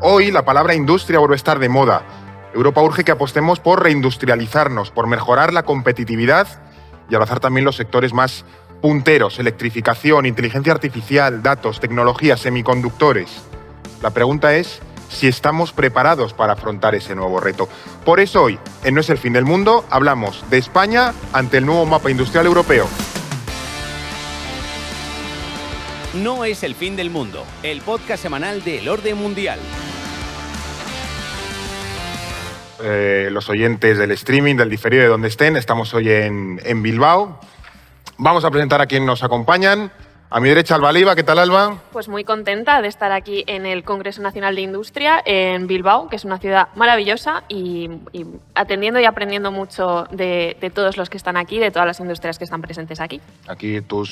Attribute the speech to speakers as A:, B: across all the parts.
A: Hoy la palabra industria vuelve a estar de moda. Europa urge que apostemos por reindustrializarnos, por mejorar la competitividad y abrazar también los sectores más punteros: electrificación, inteligencia artificial, datos, tecnologías, semiconductores. La pregunta es si estamos preparados para afrontar ese nuevo reto. Por eso hoy, en No es el fin del mundo, hablamos de España ante el nuevo mapa industrial europeo.
B: No es el fin del mundo, el podcast semanal del orden mundial.
A: Los oyentes del streaming, del diferido, de donde estén, estamos hoy en Bilbao. Vamos a presentar a quienes nos acompañan. A mi derecha, Alba Leiva. ¿Qué tal, Alba?
C: Pues muy contenta de estar aquí en el Congreso Nacional de Industria en Bilbao, que es una ciudad maravillosa y atendiendo y aprendiendo mucho de todos los que están aquí, de todas las industrias que están presentes aquí.
A: Aquí tu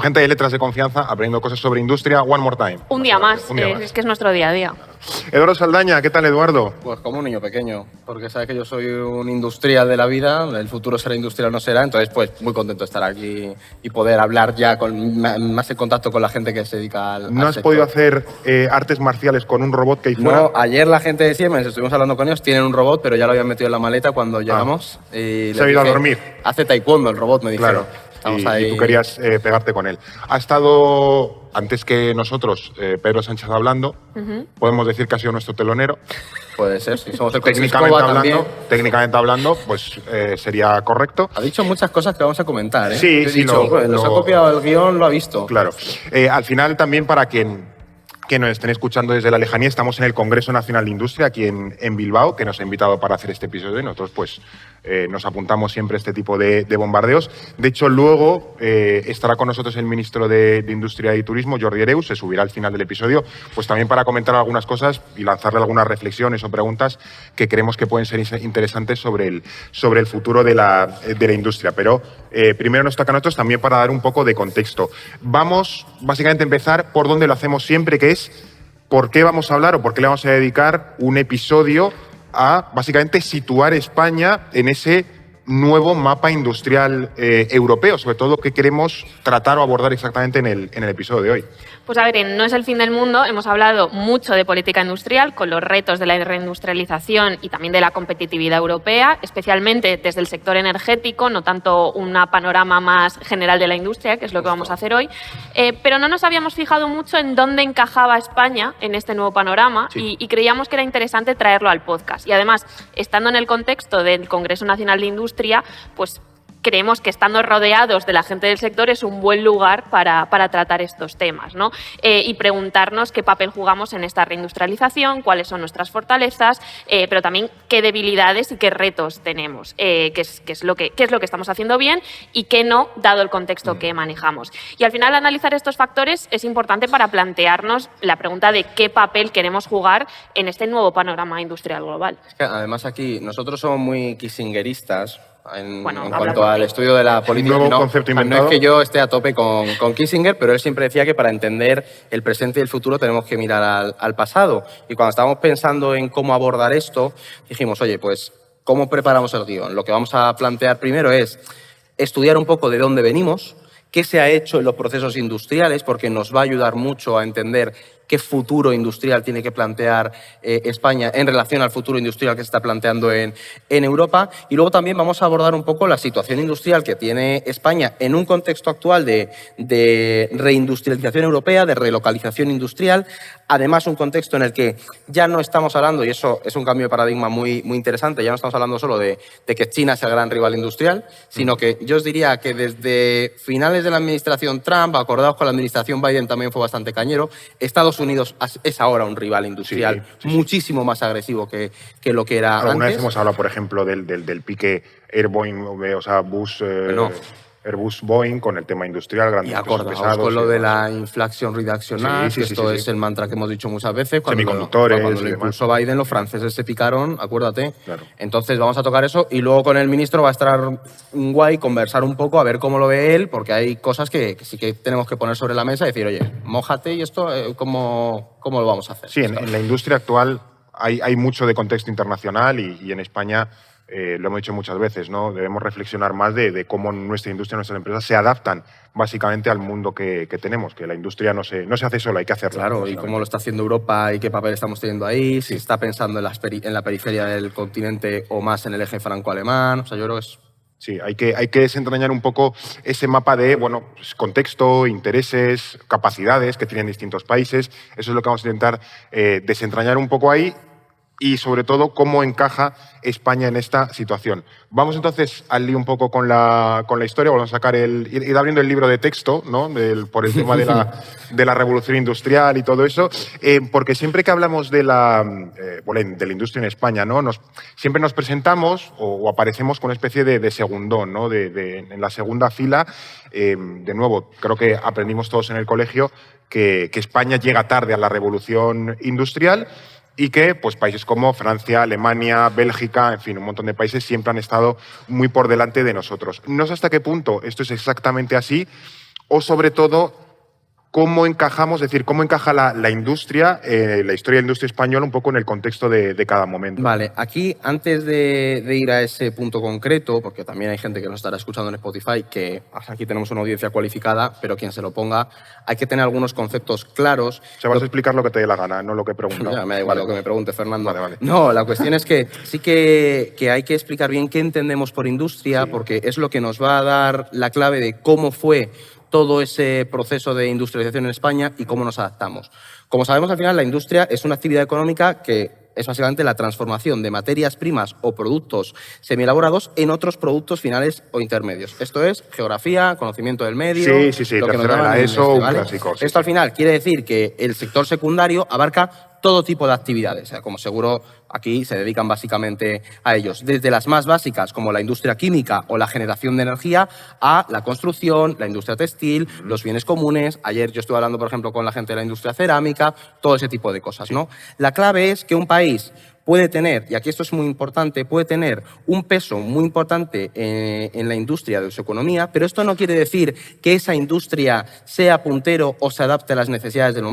A: gente de letras de confianza aprendiendo cosas sobre industria. One more time.
C: Un día más. Es que es nuestro día a día.
A: Eduardo Saldaña. ¿Qué tal, Eduardo?
D: Pues como un niño pequeño, porque sabes que yo soy un industrial de la vida, el futuro será industrial o no será, entonces pues muy contento de estar aquí y poder hablar ya más en contacto con la gente que se dedica al
A: ¿No has
D: sector.
A: podido hacer artes marciales con un robot que hay fuera?
D: No, ayer la gente de Siemens, estuvimos hablando con ellos, tienen un robot, pero ya lo habían metido en la maleta cuando llegamos. Y
A: se ha ido a dormir.
D: Hace taekwondo el robot, me dijeron.
A: Claro.
D: Ahí.
A: Y tú querías pegarte con él. Ha estado, antes que nosotros, Pedro Sánchez hablando. Podemos decir que ha sido nuestro telonero.
D: Puede ser, si somos el
A: técnicamente hablando, pues sería correcto.
D: Ha dicho muchas cosas que vamos a comentar, ¿eh?
A: Sí,
D: Yo he
A: sí.
D: dicho, nos ha copiado el guión, lo ha visto.
A: Claro. Al final, también para que nos estén escuchando desde la lejanía, estamos en el Congreso Nacional de Industria, aquí en Bilbao, que nos ha invitado para hacer este episodio y nosotros pues nos apuntamos siempre a este tipo de bombardeos. De hecho, luego estará con nosotros el ministro de Industria y Turismo, Jordi Hereu, se subirá al final del episodio, pues también para comentar algunas cosas y lanzarle algunas reflexiones o preguntas que creemos que pueden ser interesantes sobre el futuro de la industria. Pero primero nos toca a nosotros también para dar un poco de contexto. Vamos básicamente a empezar por donde lo hacemos siempre, que es por qué vamos a hablar o por qué le vamos a dedicar un episodio a básicamente situar España en ese nuevo mapa industrial europeo, sobre todo que queremos tratar o abordar exactamente en el episodio de hoy.
C: Pues a ver, en No es el fin del mundo hemos hablado mucho de política industrial, con los retos de la reindustrialización y también de la competitividad europea, especialmente desde el sector energético, no tanto un panorama más general de la industria, que es lo que vamos a hacer hoy, pero no nos habíamos fijado mucho en dónde encajaba España en este nuevo panorama.
A: Sí.
C: y creíamos que era interesante traerlo al podcast. Y además, estando en el contexto del Congreso Nacional de Industria, pues creemos que estando rodeados de la gente del sector es un buen lugar para tratar estos temas, ¿no? Y preguntarnos qué papel jugamos en esta reindustrialización, cuáles son nuestras fortalezas, pero también qué debilidades y qué retos tenemos, qué es lo que estamos haciendo bien y qué no, dado el contexto que manejamos. Y al final, analizar estos factores es importante para plantearnos la pregunta de qué papel queremos jugar en este nuevo panorama industrial global.
D: Es que además aquí nosotros somos muy kissingeristas. En
C: Bueno,
D: cuanto al estudio de la política,
A: nuevo concepto inventado.
D: No es que yo esté a tope con Kissinger, pero él siempre decía que para entender el presente y el futuro tenemos que mirar al pasado. Y cuando estábamos pensando en cómo abordar esto, dijimos, oye, pues, ¿cómo preparamos el guión? Lo que vamos a plantear primero es estudiar un poco de dónde venimos, qué se ha hecho en los procesos industriales, porque nos va a ayudar mucho a entender qué futuro industrial tiene que plantear España en relación al futuro industrial que se está planteando en Europa. Y luego también vamos a abordar un poco la situación industrial que tiene España en un contexto actual de reindustrialización europea, de relocalización industrial. Además, un contexto en el que ya no estamos hablando, y eso es un cambio de paradigma muy, muy interesante, ya no estamos hablando solo de que China es el gran rival industrial, sino que yo os diría que desde finales de la administración Trump, acordados con la administración Biden también fue bastante cañero, Estados Unidos es ahora un rival industrial muchísimo más agresivo que lo que era
A: Alguna
D: antes.
A: vez hemos hablado, por ejemplo, del pique Airbus, o sea, Airbus-Boeing con el tema industrial, grandes
D: Y
A: pesos
D: acordaos
A: pesados.
D: con lo de
A: demás.
D: la Inflation Reduction Act,
A: Sí,
D: esto
A: sí.
D: es el mantra que hemos dicho muchas veces.
A: Semiconductores
D: Cuando
A: y
D: lo
A: demás.
D: impulsó Biden, los franceses se picaron, acuérdate.
A: Claro.
D: Entonces vamos a tocar eso y luego con el ministro va a estar guay conversar un poco, a ver cómo lo ve él, porque hay cosas que sí que tenemos que poner sobre la mesa y decir, oye, mójate y esto, ¿cómo lo vamos a hacer?
A: Sí, en la industria actual hay mucho de contexto internacional y en España lo hemos dicho muchas veces, ¿no? Debemos reflexionar más de cómo nuestra industria, nuestras empresas se adaptan básicamente al mundo que tenemos, que la industria no se hace sola, hay que hacerla.
D: Claro, y cómo lo está haciendo Europa y qué papel estamos teniendo ahí, si está pensando en la periferia del continente o más en el eje franco-alemán. O sea, yo creo que es...
A: Sí, hay que desentrañar un poco ese mapa de pues, contexto, intereses, capacidades que tienen distintos países. Eso es lo que vamos a intentar desentrañar un poco ahí y, sobre todo, cómo encaja España en esta situación. Vamos entonces al lío un poco con la historia. Vamos a sacar ir abriendo el libro de texto, ¿no? Por el tema de la revolución industrial y todo eso, porque siempre que hablamos de la industria en España, ¿no? Siempre nos presentamos o aparecemos con una especie de segundón, ¿no? En la segunda fila. De nuevo, creo que aprendimos todos en el colegio que España llega tarde a la revolución industrial y que pues, países como Francia, Alemania, Bélgica, en fin, un montón de países siempre han estado muy por delante de nosotros. No sé hasta qué punto esto es exactamente así o, sobre todo, cómo encajamos, es decir, cómo encaja la industria, la historia de la industria española un poco en el contexto de cada momento.
D: Vale, aquí antes de ir a ese punto concreto, porque también hay gente que nos estará escuchando en Spotify, que aquí tenemos una audiencia cualificada, pero quien se lo ponga, hay que tener algunos conceptos claros.
A: O sea, vas a explicar lo que te dé la gana, no lo que pregunto.
D: Ya, me da igual lo que me pregunte, Fernando.
A: Vale.
D: No, la cuestión es que sí que hay que explicar bien qué entendemos por industria, porque es lo que nos va a dar la clave de cómo fue todo ese proceso de industrialización en España y cómo nos adaptamos. Como sabemos, al final, la industria es una actividad económica que es básicamente la transformación de materias primas o productos semielaborados en otros productos finales o intermedios. Esto es geografía, conocimiento del medio...
A: Sí,
D: lo que nos
A: tercera
D: llaman
A: ESO, un
D: ¿vale?
A: clásico.
D: Esto al final quiere decir que el sector secundario abarca todo tipo de actividades. O sea, como seguro aquí se dedican básicamente a ellos. Desde las más básicas, como la industria química o la generación de energía, a la construcción, la industria textil, los bienes comunes. Ayer yo estuve hablando, por ejemplo, con la gente de la industria cerámica, todo ese tipo de cosas, ¿no? La clave es que un país puede tener, y aquí esto es muy importante, puede tener un peso muy importante en la industria de su economía, pero esto no quiere decir que esa industria sea puntero o se adapte a las necesidades del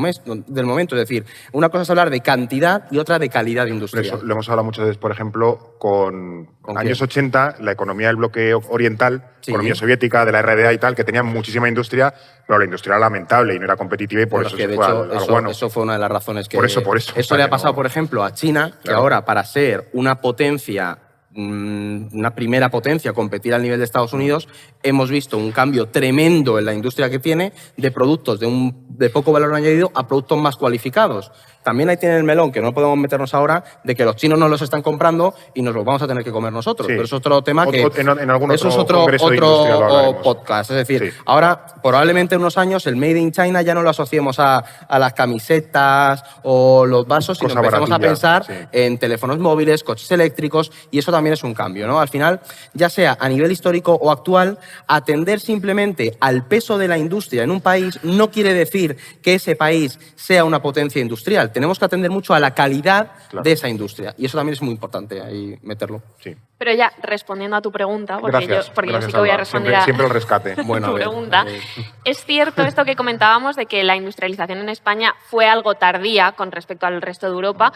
D: momento. Es decir, una cosa es hablar de cantidad y otra de calidad industrial.
A: Eso lo hemos hablado muchas veces, por ejemplo, con años
D: quién?
A: 80, la economía del bloque oriental,
D: Sí.
A: economía soviética, de la RDA y tal, que tenía muchísima industria, pero la industria era lamentable y no era competitiva y por
D: Pero
A: eso
D: es que,
A: se
D: de
A: fue
D: hecho,
A: al guano.
D: eso fue una de las razones que...
A: Por eso.
D: Esto
A: O sea,
D: le ha
A: que
D: pasado,
A: no-
D: por ejemplo, a China, que
A: Claro.
D: ahora, para ser una potencia, una primera potencia, competir al nivel de Estados Unidos, hemos visto un cambio tremendo en la industria que tiene de productos de poco valor añadido a productos más cualificados. También ahí tiene el melón, que no podemos meternos ahora, de que los chinos nos los están comprando y nos los vamos a tener que comer nosotros.
A: Sí.
D: Pero eso es otro tema que...
A: En algún
D: eso es
A: otro congreso de industria lo hablaremos.
D: podcast. Es decir,
A: Sí.
D: ahora, probablemente en unos años, el Made in China ya no lo asociemos a las camisetas o los vasos, sino
A: Cosa
D: empezamos a
A: baratilla,
D: pensar
A: sí.
D: en teléfonos móviles, coches eléctricos, y eso también es un cambio, ¿no? Al final, ya sea a nivel histórico o actual, atender simplemente al peso de la industria en un país no quiere decir que ese país sea una potencia industrial. Tenemos que atender mucho a la calidad
A: Claro.
D: de esa industria, y eso también es muy importante ahí meterlo.
A: Sí.
C: Pero ya respondiendo a tu pregunta, porque
A: Gracias.
C: yo sí
A: Gracias,
C: que voy a
A: Alba.
C: responder
A: Siempre el rescate.
D: Bueno,
C: tu
D: a ver,
C: pregunta. Es cierto esto que comentábamos de que la industrialización en España fue algo tardía con respecto al resto de Europa,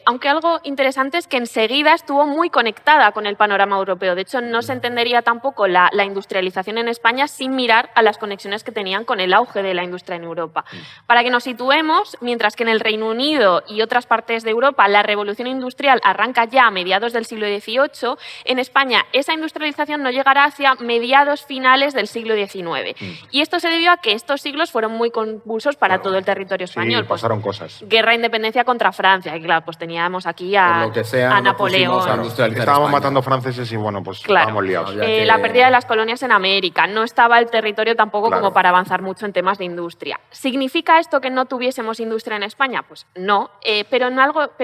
C: aunque algo interesante es que enseguida estuvo muy conectada con el panorama europeo. De hecho, no se entendería tampoco la industrialización en España sin mirar a las conexiones que tenían con el auge de la industria en Europa. Para que nos situemos, mientras que en el Reino Unido y otras partes de Europa la revolución industrial arranca ya a mediados del siglo XVIII, en España esa industrialización no llegará hacia mediados finales del siglo XIX. Y esto se debió a que estos siglos fueron muy convulsos para todo el territorio español.
A: Sí,
C: Pues,
A: pasaron cosas.
C: guerra de independencia contra Francia, y claro, pues teníamos aquí
D: Por
C: a,
D: lo que sea,
C: a
D: no
C: Napoleón.
D: pusimos a industrializar
A: Estábamos
D: España.
A: matando franceses y bueno, pues
C: Claro.
A: estábamos liados.
D: Ya que-
C: La pérdida de las colonias en América. No estaba el territorio tampoco
A: Claro.
C: como para avanzar mucho en temas de industria. ¿Significa esto que no tuviésemos industria en España? Pues no, pero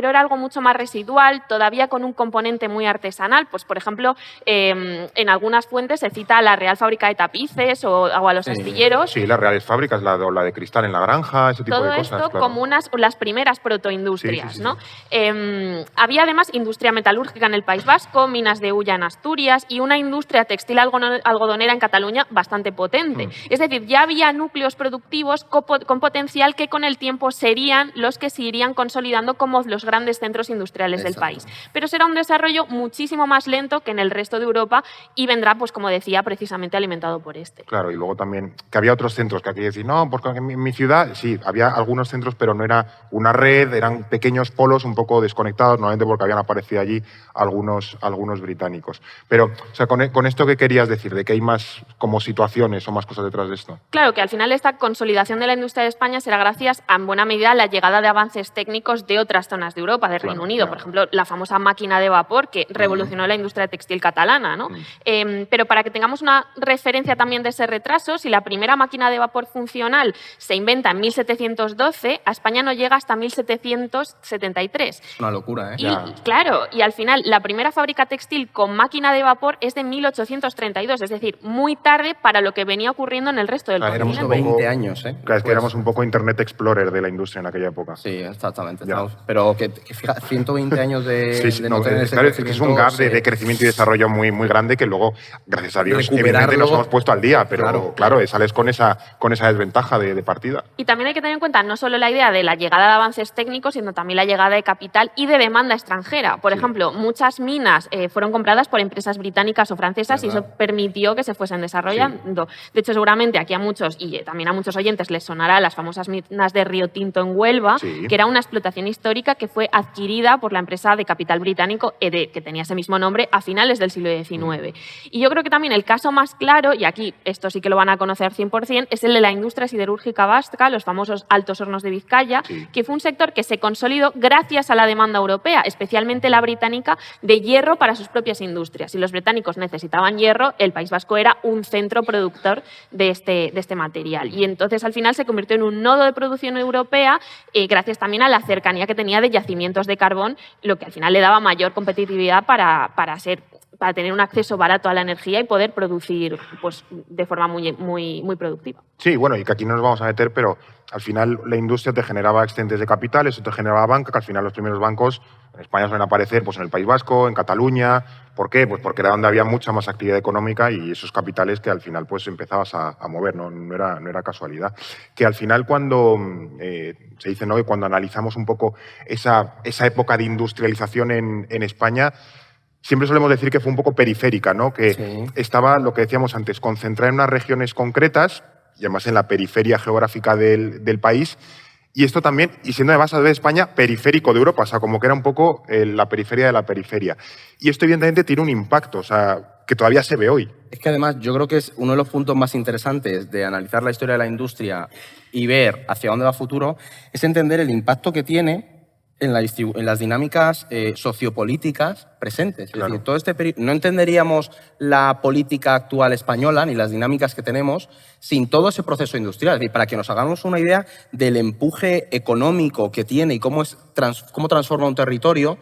C: era algo mucho más residual, todavía con un componente muy artesanal. Pues, por ejemplo, en algunas fuentes se cita a la Real Fábrica de Tapices o a los astilleros.
A: Sí, las reales fábricas, la de cristal en la granja, ese tipo
C: Todo
A: de cosas.
C: esto
A: claro.
C: como las primeras protoindustrias,
A: Sí, sí, sí,
C: ¿no? Había además industria metalúrgica en el País Vasco, minas de hulla en Asturias y una industria textil algodonera en Cataluña bastante potente. Es decir, ya había núcleos productivos con potencial que con el tiempo serían los que se irían consolidando como los grandes centros industriales del
D: Exacto.
C: país. Pero será un desarrollo muchísimo muchísimo más lento que en el resto de Europa y vendrá, pues como decía, precisamente alimentado por este.
A: Claro, y luego también que había otros centros que aquí decir, no, porque en mi ciudad sí, había algunos centros, pero no era una red, eran pequeños polos un poco desconectados, normalmente porque habían aparecido allí algunos británicos. Pero, o sea, con esto, ¿qué querías decir? ¿De que hay más como situaciones o más cosas detrás de esto?
C: Claro, que al final esta consolidación de la industria de España será gracias a, en buena medida, a la llegada de avances técnicos de otras zonas de Europa, de Reino Unido. Por ejemplo, la famosa máquina de vapor que revolucionó la industria textil catalana, ¿no? Pero para que tengamos una referencia también de ese retraso, si la primera máquina de vapor funcional se inventa en 1712, a España no llega hasta 1773.
D: Es una locura, ¿eh?
C: Y, claro, y al final la primera fábrica textil con máquina de vapor es de 1832, es decir, muy tarde para lo que venía ocurriendo en el resto del
A: Éramos
C: continente.
D: 20 años, ¿eh?
A: Claro, es que éramos un poco Internet Explorer de la industria en aquella época.
D: Sí, exactamente. Pero que fíjate, 120 años de,
A: Sí,
D: de no tener ese
A: claro, es un gap
D: crecimiento,
A: de crecimiento y desarrollo muy, muy grande que luego, gracias a Dios,
D: Recuperarlo,
A: evidentemente nos hemos puesto al día, pero
D: claro.
A: sales con esa desventaja de partida.
C: Y también hay que tener en cuenta no solo la idea de la llegada de avances técnicos, sino también la llegada de capital y de demanda extranjera. Por ejemplo, muchas minas fueron compradas por empresas británicas o francesas y eso permitió que se fuesen desarrollando. De hecho, seguramente aquí a muchos, y también a muchos oyentes, les sonará las famosas minas de Río Tinto en Huelva, que era una explotación histórica que fue adquirida por la empresa de capital británico EDE, que tenía ese mismo nombre a finales del siglo XIX. Y yo creo que también el caso más claro, y aquí esto sí que lo van a conocer 100%, es el de la industria siderúrgica vasca, los famosos Altos Hornos de Vizcaya, que fue un sector que se consolidó gracias a la demanda europea, especialmente la británica, de hierro para sus propias industrias. Si los británicos necesitaban hierro, el País Vasco era un centro productor de este material. Y entonces al final se convirtió en un nodo de producción europea gracias también a la cercanía que tenía de yacimientos de carbón, lo que al final le daba mayor competitividad para tener un acceso barato a la energía y poder producir pues, de forma muy productiva.
A: Sí, bueno, y que aquí no nos vamos a meter, pero al final la industria te generaba excedentes de capital, eso te generaba banca, que al final los primeros bancos en España suelen aparecer pues, en el País Vasco, en Cataluña. ¿Por qué? Pues porque era donde había mucha más actividad económica y esos capitales que al final pues empezabas a mover, no era casualidad. Que al final cuando se dice, ¿no?, que cuando analizamos un poco esa época de industrialización en España, siempre solemos decir que fue un poco periférica, ¿no? Que estaba, lo que decíamos antes, concentrada en unas regiones concretas y además en la periferia geográfica del país. Y esto también, y siendo además de España, periférico de Europa, o sea, como que era un poco la periferia de la periferia. Y esto evidentemente tiene un impacto, o sea, que todavía se ve hoy.
D: Es que además yo creo que es uno de los puntos más interesantes de analizar la historia de la industria y ver hacia dónde va a futuro, es entender el impacto que tiene en las dinámicas sociopolíticas presentes.
A: Claro.
D: Es decir, todo este no entenderíamos la política actual española ni las dinámicas que tenemos sin todo ese proceso industrial. Es decir, para que nos hagamos una idea del empuje económico que tiene y cómo transforma un territorio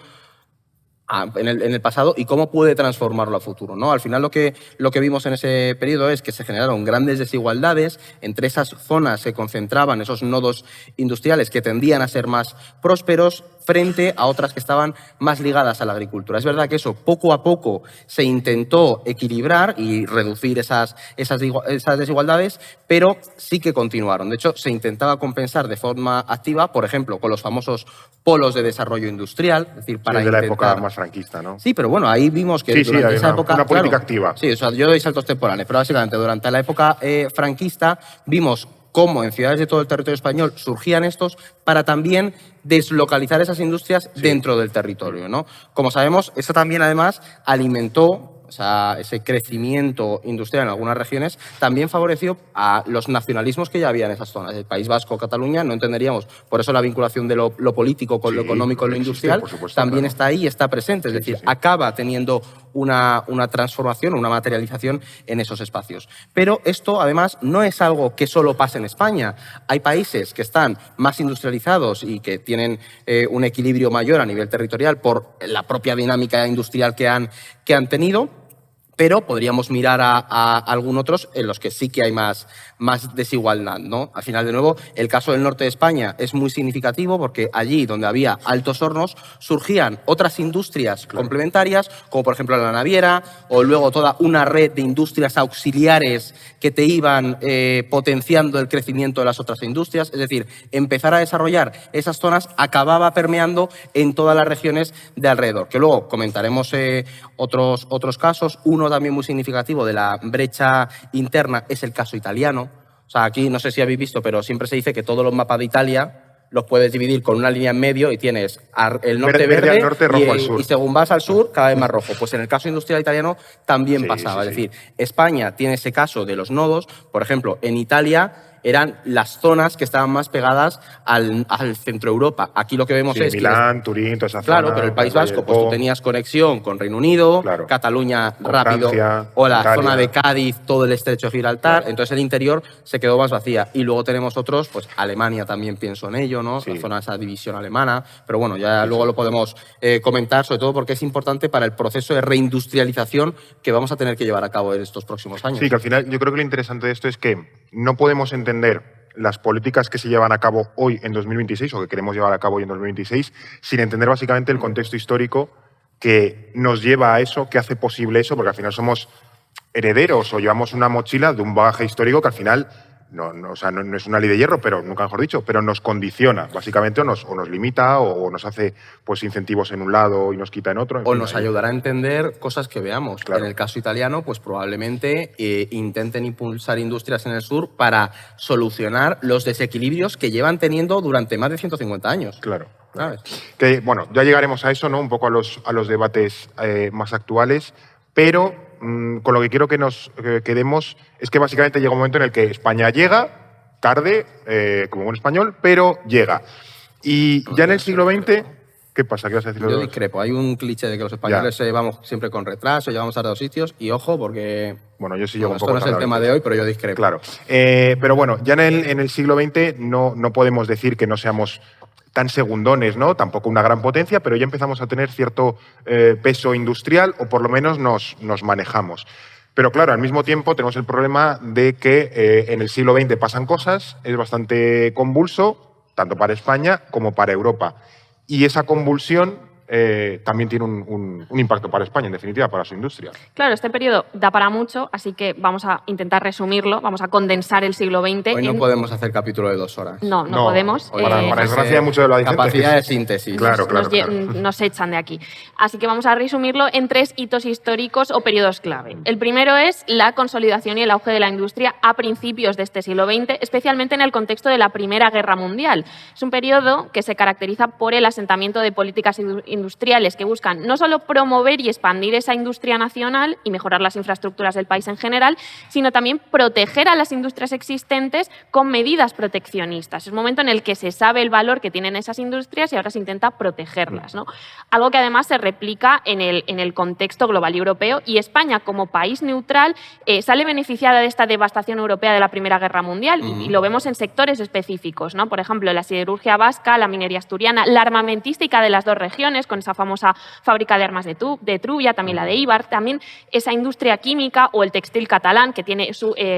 D: en el pasado y cómo puede transformarlo a futuro, ¿no? Al final lo que vimos en ese periodo es que se generaron grandes desigualdades, entre esas zonas se concentraban esos nodos industriales que tendían a ser más prósperos frente a otras que estaban más ligadas a la agricultura. Es verdad que eso poco a poco se intentó equilibrar y reducir esas desigualdades, pero sí que continuaron. De hecho, se intentaba compensar de forma activa, por ejemplo, con los famosos polos de desarrollo industrial, es decir, para
A: desde
D: intentar...
A: la época más franquista, ¿no?
D: Sí, pero bueno, ahí vimos que durante esa época...
A: Una política activa.
D: Sí, o sea, yo doy saltos temporales, pero básicamente durante la época franquista vimos cómo en ciudades de todo el territorio español surgían estos para también deslocalizar esas industrias dentro del territorio, ¿no? Como sabemos, eso también además alimentó... O sea, ese crecimiento industrial en algunas regiones también favoreció a los nacionalismos que ya había en esas zonas. El País Vasco, Cataluña, no entenderíamos. Por eso la vinculación de lo político con lo económico y lo industrial también está ahí y está presente. Es decir, acaba teniendo una transformación, una materialización en esos espacios. Pero esto, además, no es algo que solo pase en España. Hay países que están más industrializados y que tienen un equilibrio mayor a nivel territorial por la propia dinámica industrial que han tenido, pero podríamos mirar a algunos otros en los que sí que hay más desigualdad, ¿no? Al final, de nuevo, el caso del norte de España es muy significativo porque allí donde había altos hornos surgían otras industrias complementarias, como por ejemplo la naviera, o luego toda una red de industrias auxiliares que te iban potenciando el crecimiento de las otras industrias. Es decir, empezar a desarrollar esas zonas acababa permeando en todas las regiones de alrededor, que luego comentaremos otros casos. Uno también muy significativo de la brecha interna es el caso italiano. O sea, aquí no sé si habéis visto, pero siempre se dice que todos los mapas de Italia los puedes dividir con una línea en medio y tienes el norte verde
A: al norte, rojo al sur.
D: Y según vas al sur, cada vez más rojo. Pues en el caso industrial italiano también pasaba. Es decir, España tiene ese caso de los nodos. Por ejemplo, en Italia eran las zonas que estaban más pegadas al centro Europa. Aquí lo que vemos es
A: Milán, Turín, toda esa zona.
D: Claro, pero el País Vasco, pues tú tenías conexión con Reino Unido, Cataluña
A: con
D: rápido,
A: Francia,
D: o la
A: Italia.
D: zona de Cádiz, todo el estrecho de Gibraltar. Entonces el interior se quedó más vacía. Y luego tenemos otros, pues Alemania también pienso en ello, ¿no? La zona de esa división alemana. Pero bueno, ya luego lo podemos comentar, sobre todo porque es importante para el proceso de reindustrialización que vamos a tener que llevar a cabo en estos próximos años.
A: Sí, que al final yo creo que lo interesante de esto es que no podemos entender las políticas que se llevan a cabo hoy en 2026 o que queremos llevar a cabo hoy en 2026 sin entender básicamente el contexto histórico que nos lleva a eso, que hace posible eso, porque al final somos herederos o llevamos una mochila de un bagaje histórico que al final no es una ley de hierro, pero nunca mejor dicho, pero nos condiciona, básicamente, o nos limita o nos hace pues incentivos en un lado y nos quita en otro.
D: O nos ayudará a entender cosas que veamos.
A: Claro.
D: En el caso italiano, pues probablemente intenten impulsar industrias en el sur para solucionar los desequilibrios que llevan teniendo durante más de 150 años.
A: Claro.
D: ¿Sabes?
A: Que, bueno, ya llegaremos a eso, ¿no? Un poco a los debates más actuales, pero con lo que quiero que nos quedemos es que básicamente llega un momento en el que España llega, tarde, como buen español, pero llega. Y ya en el siglo XX, ¿qué pasa? ¿Qué vas a decir?
D: Yo discrepo. Hay un cliché de que los españoles vamos siempre con retraso, llegamos a 2 sitios, y ojo, porque
A: bueno, yo sí llego un
D: esto
A: poco
D: no es el
A: tarde.
D: tema de hoy, pero yo discrepo.
A: Claro. Pero bueno, ya en el siglo XX no podemos decir que no seamos tan segundones, ¿no? Tampoco una gran potencia, pero ya empezamos a tener cierto peso industrial o por lo menos nos manejamos. Pero claro, al mismo tiempo tenemos el problema de que en el siglo XX pasan cosas, es bastante convulso, tanto para España como para Europa. Y esa convulsión también tiene un impacto para España, en definitiva, para su industria.
C: Claro, este periodo da para mucho, así que vamos a intentar resumirlo, vamos a condensar el siglo XX.
D: Hoy no podemos hacer capítulo de 2 horas.
C: No podemos.
A: Para desgracia de muchos de los adicentes.
D: Capacidad de síntesis.
A: Claro.
C: Nos echan de aquí. Así que vamos a resumirlo en 3 hitos históricos o periodos clave. El primero es la consolidación y el auge de la industria a principios de este siglo XX, especialmente en el contexto de la Primera Guerra Mundial. Es un periodo que se caracteriza por el asentamiento de políticas industriales que buscan no solo promover y expandir esa industria nacional y mejorar las infraestructuras del país en general, sino también proteger a las industrias existentes con medidas proteccionistas. Es un momento en el que se sabe el valor que tienen esas industrias y ahora se intenta protegerlas, ¿no? Algo que además se replica en el contexto global y europeo, y España, como país neutral, sale beneficiada de esta devastación europea de la Primera Guerra Mundial y lo vemos en sectores específicos, ¿no? Por ejemplo, la siderurgia vasca, la minería asturiana, la armamentística de las 2 regiones, con esa famosa fábrica de armas de Trubia, también la de Ibar, también esa industria química o el textil catalán, que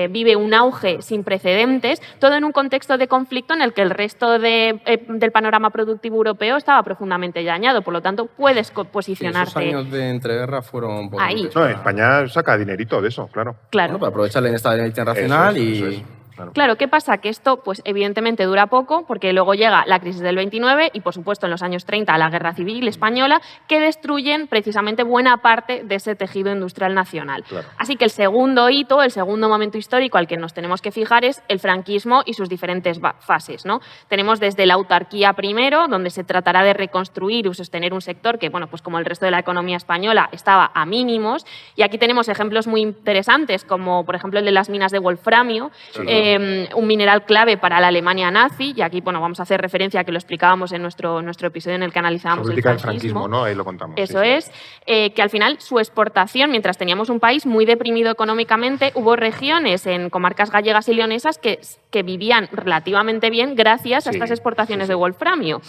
C: vive un auge sin precedentes, todo en un contexto de conflicto en el que el resto del panorama productivo europeo estaba profundamente dañado. Por lo tanto, puedes posicionarte.
D: Esos años de entreguerra fueron
C: ahí.
A: No, España saca dinerito de eso, claro.
C: Claro.
D: Para aprovechar la inestabilidad internacional
A: Eso es.
C: Claro, ¿qué pasa? Que esto, pues evidentemente dura poco, porque luego llega la crisis del 29 y, por supuesto, en los años 30 la Guerra Civil Española, que destruyen precisamente buena parte de ese tejido industrial nacional.
A: Claro.
C: Así que el segundo hito, el segundo momento histórico al que nos tenemos que fijar es el franquismo y sus diferentes fases, ¿no? Tenemos desde la autarquía primero, donde se tratará de reconstruir y sostener un sector que, bueno, pues como el resto de la economía española, estaba a mínimos, y aquí tenemos ejemplos muy interesantes, como por ejemplo el de las minas de wolframio, un mineral clave para la Alemania nazi, y aquí, bueno, vamos a hacer referencia a que lo explicábamos en nuestro episodio en el que analizábamos el franquismo.
A: ¿no? Ahí lo contamos.
C: Eso es, que al final su exportación, mientras teníamos un país muy deprimido económicamente, hubo regiones en comarcas gallegas y leonesas que vivían relativamente bien gracias a estas exportaciones de wolframio.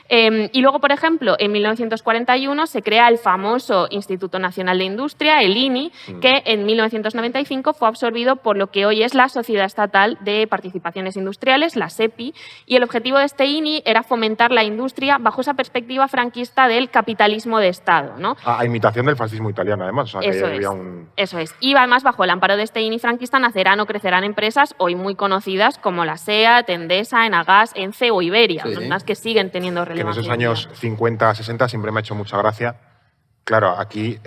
C: Y luego, por ejemplo, en 1941 se crea el famoso Instituto Nacional de Industria, el INI, que en 1995 fue absorbido por lo que hoy es la Sociedad Estatal de Participaciones Industriales, la SEPI, y el objetivo de este INI era fomentar la industria bajo esa perspectiva franquista del capitalismo de Estado, ¿no?
A: A imitación del fascismo italiano, además. O sea,
C: Eso
A: que había
C: Eso es. Y además, bajo el amparo de este INI franquista, nacerán o crecerán empresas hoy muy conocidas como la SEAT, Endesa, Enagas, Ence o Iberia,
D: Sí.
C: unas que siguen teniendo
A: que en
C: relevancia.
A: esos años 50, 60 siempre me ha hecho mucha gracia. Claro, aquí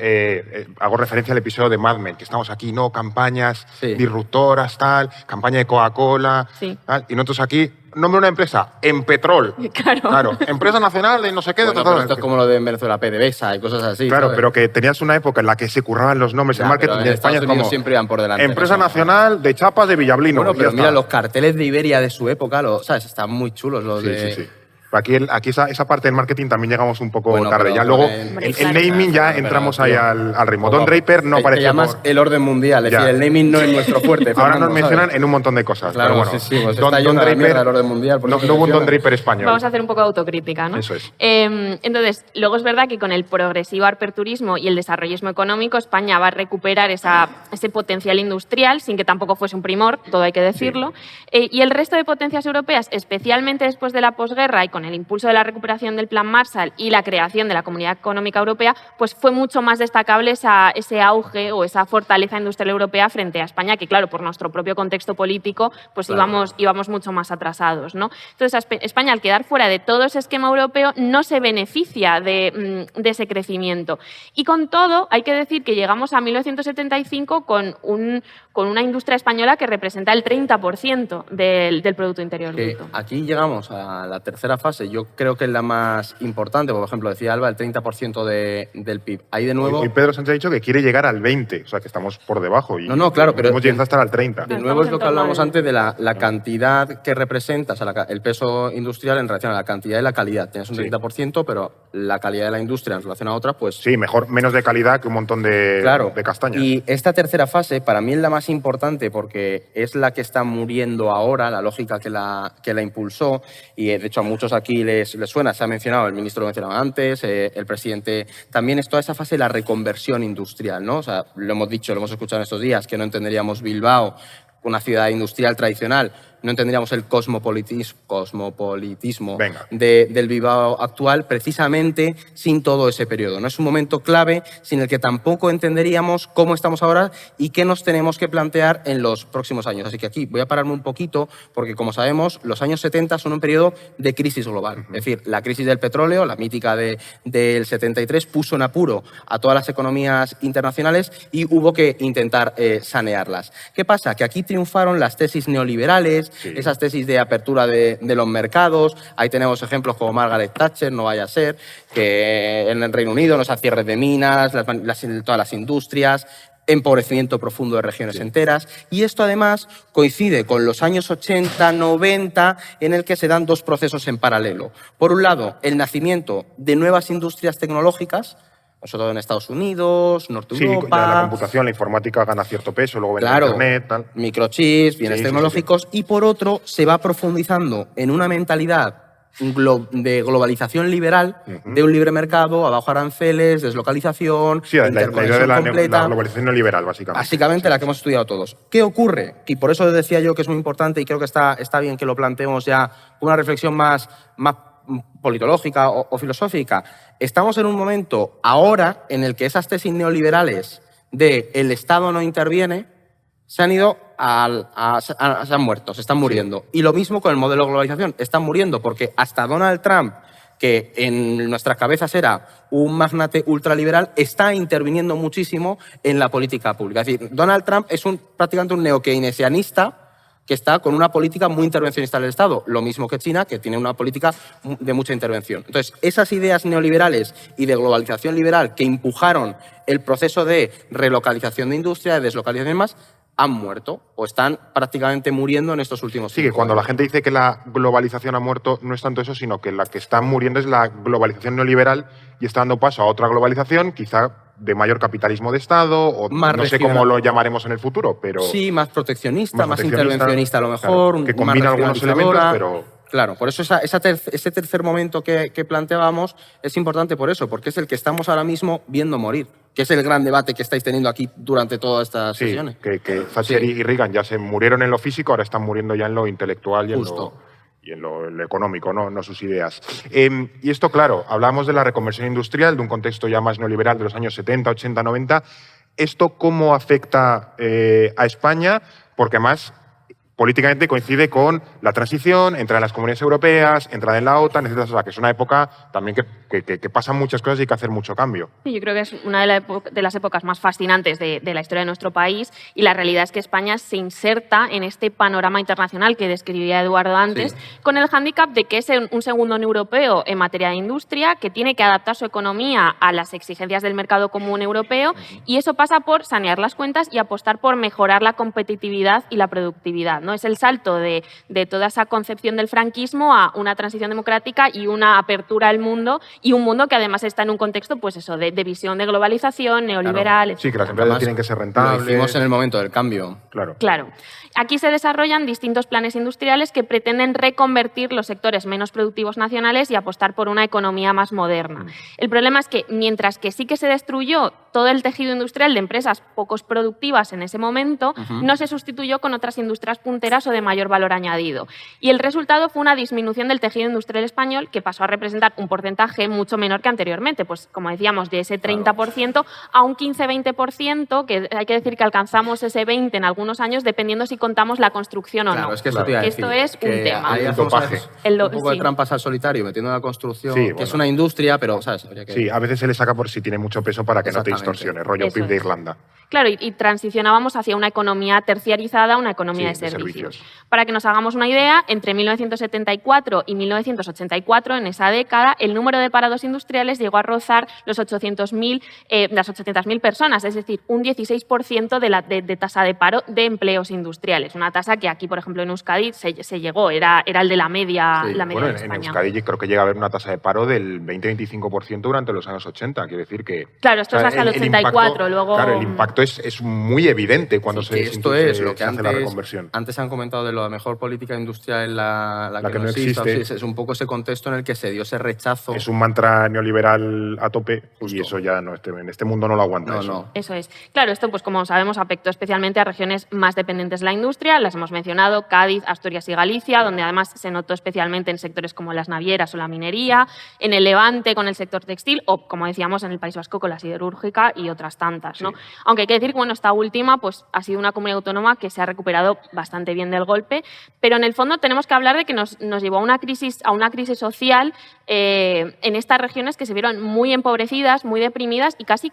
A: hago referencia al episodio de Mad Men, que estamos aquí, ¿no? Campañas
D: Sí.
A: disruptoras, tal, campaña de Coca-Cola,
C: Sí.
A: tal, y nosotros aquí, nombre de una empresa, Empetrol.
C: Claro.
A: Empresa nacional de no sé qué.
D: Bueno, pero esto es como lo de en Venezuela, PDVSA y cosas así.
A: Claro,
D: ¿sabes?
A: pero que tenías una época en la que se curraban los nombres,
D: Ya,
A: el marketing
D: pero
A: de
D: en
A: España es
D: Estados Unidos
A: como
D: siempre iban por delante.
A: Empresa
D: ¿no?
A: Nacional de Chapas de Villablino.
D: Bueno,
A: y
D: pero
A: ya
D: mira,
A: está.
D: los carteles de Iberia de su época, ¿sabes? Están muy chulos los
A: Sí,
D: de...
A: sí, sí. Pero aquí esa parte del marketing también llegamos un poco
D: Bueno,
A: tarde.
D: pero
A: Ya luego,
D: con
A: el
C: claro.
A: naming ya
D: Pero,
A: entramos
D: tío,
A: ahí al ritmo.
D: poco
A: Don
D: a
A: Draper
D: poco.
A: no
D: Te
A: parece
D: llamas
A: como-
D: el orden mundial, es
A: Ya.
D: decir, el naming no es nuestro fuerte.
A: Ahora
D: Fernando,
A: nos mencionan
D: ¿sabes?
A: en un montón de cosas.
D: Claro,
A: pero bueno,
D: sí, pues está yendo a la mierda el orden mundial, por
A: No,
D: eso
A: no hubo un Don
D: menciona.
A: Draper español.
C: Vamos a hacer un poco de autocrítica, ¿no?
A: Eso es.
C: Entonces, luego es verdad que con el progresivo aperturismo y el desarrollismo económico, España va a recuperar ese potencial industrial, sin que tampoco fuese un primor, todo hay que decirlo. Y el resto de potencias europeas, especialmente después de la posguerra y con el impulso de la recuperación del Plan Marshall y la creación de la Comunidad Económica Europea, pues fue mucho más destacable ese auge o esa fortaleza industrial europea frente a España, que claro, por nuestro propio contexto político, pues
D: Claro.
C: íbamos mucho más atrasados, ¿no? Entonces, España, al quedar fuera de todo ese esquema europeo, no se beneficia de ese crecimiento. Y con todo, hay que decir que llegamos a 1975 con una industria española que representa el 30% del Producto Interior
D: Que
C: Bruto.
D: aquí llegamos a la tercera fase, yo creo que es la más importante, por ejemplo, decía Alba, el 30% del PIB. Ahí de nuevo...
A: Hoy Pedro Sánchez ha dicho que quiere llegar al 20, o sea que estamos por debajo. Y
D: No, claro, pero-
A: hemos llegado hasta al 30.
D: De
C: Estamos
D: nuevo es
C: en
D: lo que
C: torno
D: hablábamos
C: al-
D: antes de la cantidad que representa, o sea, el peso industrial en relación a la cantidad y la calidad. Tienes un
A: Sí.
D: 30%, pero la calidad de la industria en relación a otra, pues
A: Sí, menos de calidad que un montón de castañas.
D: Y esta tercera fase para mí es la más importante porque es la que está muriendo ahora, la lógica que la impulsó, y de hecho a muchos aquí les suena, se ha mencionado, el ministro lo mencionaba antes, el presidente, también es toda esa fase de la reconversión industrial, ¿no? O sea, lo hemos dicho, lo hemos escuchado en estos días, que no entenderíamos Bilbao, una ciudad industrial tradicional, no entenderíamos el cosmopolitismo
A: Venga.
D: del Bilbao actual precisamente sin todo ese periodo. No es un momento clave sin el que tampoco entenderíamos cómo estamos ahora y qué nos tenemos que plantear en los próximos años. Así que aquí voy a pararme un poquito porque, como sabemos, los años 70 son un periodo de crisis global. Es decir, la crisis del petróleo, la mítica del 73, puso en apuro a todas las economías internacionales y hubo que intentar sanearlas. ¿Qué pasa? Que aquí triunfaron las tesis neoliberales,
A: Sí.
D: esas tesis de apertura de los mercados. Ahí tenemos ejemplos como Margaret Thatcher, no vaya a ser, que en el Reino Unido no se cierres de minas, todas las industrias, empobrecimiento profundo de regiones enteras. Y esto además coincide con los años 80, 90, en el que se dan dos procesos en paralelo. Por un lado, el nacimiento de nuevas industrias tecnológicas, sobre todo en Estados Unidos, Norte
A: Sí,
D: Europa.
A: ya la computación, la informática gana cierto peso, luego viene
D: Claro,
A: Internet, tal.
D: microchips, bienes
A: Sí, sí,
D: tecnológicos, y por otro se va profundizando en una mentalidad de globalización liberal, de un libre mercado, a bajo aranceles, deslocalización,
A: Sí, la idea de
D: interconexión
A: la
D: completa.
A: globalización neoliberal, básicamente.
D: Básicamente la que hemos estudiado todos. ¿Qué ocurre? Y por eso decía yo que es muy importante y creo que está bien que lo planteemos ya con una reflexión más politológica o filosófica. Estamos en un momento ahora en el que esas tesis neoliberales de el Estado no interviene se han ido se han muerto, se están muriendo. Y lo mismo con el modelo de globalización, están muriendo porque hasta Donald Trump, que en nuestras cabezas era un magnate ultraliberal, está interviniendo muchísimo en la política pública. Es decir, Donald Trump es prácticamente un neokeynesianista que está con una política muy intervencionista del Estado, lo mismo que China, que tiene una política de mucha intervención. Entonces, esas ideas neoliberales y de globalización liberal que empujaron el proceso de relocalización de industria, de deslocalización y demás, han muerto o están prácticamente muriendo en estos últimos
A: Sí, que
D: 5
A: cuando la
D: años.
A: gente dice que la globalización ha muerto, no es tanto eso, sino que la que está muriendo es la globalización neoliberal y está dando paso a otra globalización, quizá de mayor capitalismo de Estado, o
D: Más
A: no sé
D: regional.
A: cómo lo llamaremos en el futuro, pero
D: Sí, más proteccionista, más
A: proteccionista,
D: intervencionista a lo
A: claro,
D: mejor,
A: que
D: más
A: combina algunos elementos,
D: regionalizadora.
A: pero
D: Claro, por eso ese tercer momento que planteábamos es importante por eso, porque es el que estamos ahora mismo viendo morir, que es el gran debate que estáis teniendo aquí durante todas estas
A: Sí,
D: sesiones.
A: que Thatcher y Reagan ya se murieron en lo físico, ahora están muriendo ya en lo intelectual y
D: Justo.
A: en lo económico, no sus ideas. Y esto, claro, hablamos de la reconversión industrial, de un contexto ya más neoliberal de los años 70, 80, 90. ¿Esto cómo afecta a España? Porque además políticamente coincide con la transición, entrada en las comunidades europeas, entrada en la OTAN, etc. O sea, que es una época también que pasan muchas cosas y hay que hacer mucho cambio.
C: Sí, yo creo que es una de las épocas más fascinantes de la historia de nuestro país, y la realidad es que España se inserta en este panorama internacional que describía Eduardo antes, con el hándicap de que es un segundón europeo en materia de industria, que tiene que adaptar su economía a las exigencias del mercado común europeo, y eso pasa por sanear las cuentas y apostar por mejorar la competitividad y la productividad, ¿no? Es el salto de toda esa concepción del franquismo a una transición democrática y una apertura al mundo, y un mundo que además está en un contexto, pues eso, de visión de globalización, neoliberal, etc.
A: Sí, que las empresas tienen que ser rentables.
D: Lo hicimos en el momento del cambio.
A: Claro.
C: Claro. Aquí se desarrollan distintos planes industriales que pretenden reconvertir los sectores menos productivos nacionales y apostar por una economía más moderna. El problema es que, mientras que sí que se destruyó todo el tejido industrial de empresas pocos productivas en ese momento, no se sustituyó con otras industrias punteras o de mayor valor añadido. Y el resultado fue una disminución del tejido industrial español, que pasó a representar un porcentaje mucho menor que anteriormente, pues como decíamos, de ese 30% a un 15-20%, que hay que decir que alcanzamos ese 20% en algunos años, dependiendo si contamos la construcción o
D: Claro,
C: no.
D: es que esto te iba a decir,
C: Esto es
D: que
C: un tema.
D: ahí
A: El
D: hacemos
A: dopaje.
D: un poco de trampas al solitario, metiendo la construcción,
A: Sí,
D: que
A: bueno.
D: es una industria, pero, ¿sabes? Habría que...
A: Sí, a veces se le saca por si tiene mucho peso para que no te
D: Exactamente.
A: distorsione, rollo
C: Eso
A: PIB de
C: es.
A: Irlanda.
C: Claro, y transicionábamos hacia una economía terciarizada, una economía
A: Sí,
C: de
A: de
C: servicios.
A: servicios.
C: Para que nos hagamos una idea, entre 1974 y 1984, en esa década, el número de parados industriales llegó a rozar las 800.000 personas, es decir, un 16% de tasa de paro de empleos industriales. Una tasa que aquí, por ejemplo, en Euskadi se llegó, era el de la media,
D: Sí,
C: la media
A: Bueno,
C: de
A: en
C: España.
A: Euskadi creo que llega a haber una tasa de paro del 20-25% durante los años 80. Quiere decir que...
C: Claro, esto es hasta el 84, luego...
A: Claro, el impacto es muy evidente cuando
D: Sí,
A: se,
D: que esto es lo que
A: se hace la reconversión.
D: antes han comentado de la mejor política industrial en la
A: que no
D: existe.
A: existe.
D: Sí, es un poco ese contexto en el que se dio ese rechazo.
A: Es un mantra neoliberal a tope
D: Justo.
A: y eso ya no, en este mundo no lo aguanta.
D: No,
A: eso.
D: no.
C: Eso es. Claro, esto, pues como sabemos, afectó especialmente a regiones más dependientes de la industria. Las hemos mencionado: Cádiz, Asturias y Galicia, donde además se notó especialmente en sectores como las navieras o la minería, en el Levante con el sector textil o, como decíamos, en el País Vasco con la siderúrgica y otras tantas, ¿no?
A: Sí.
C: Aunque hay que decir que, bueno, esta última pues, ha sido una comunidad autónoma que se ha recuperado bastante bien del golpe, pero en el fondo tenemos que hablar de que nos llevó a una crisis social en estas regiones que se vieron muy empobrecidas, muy deprimidas y casi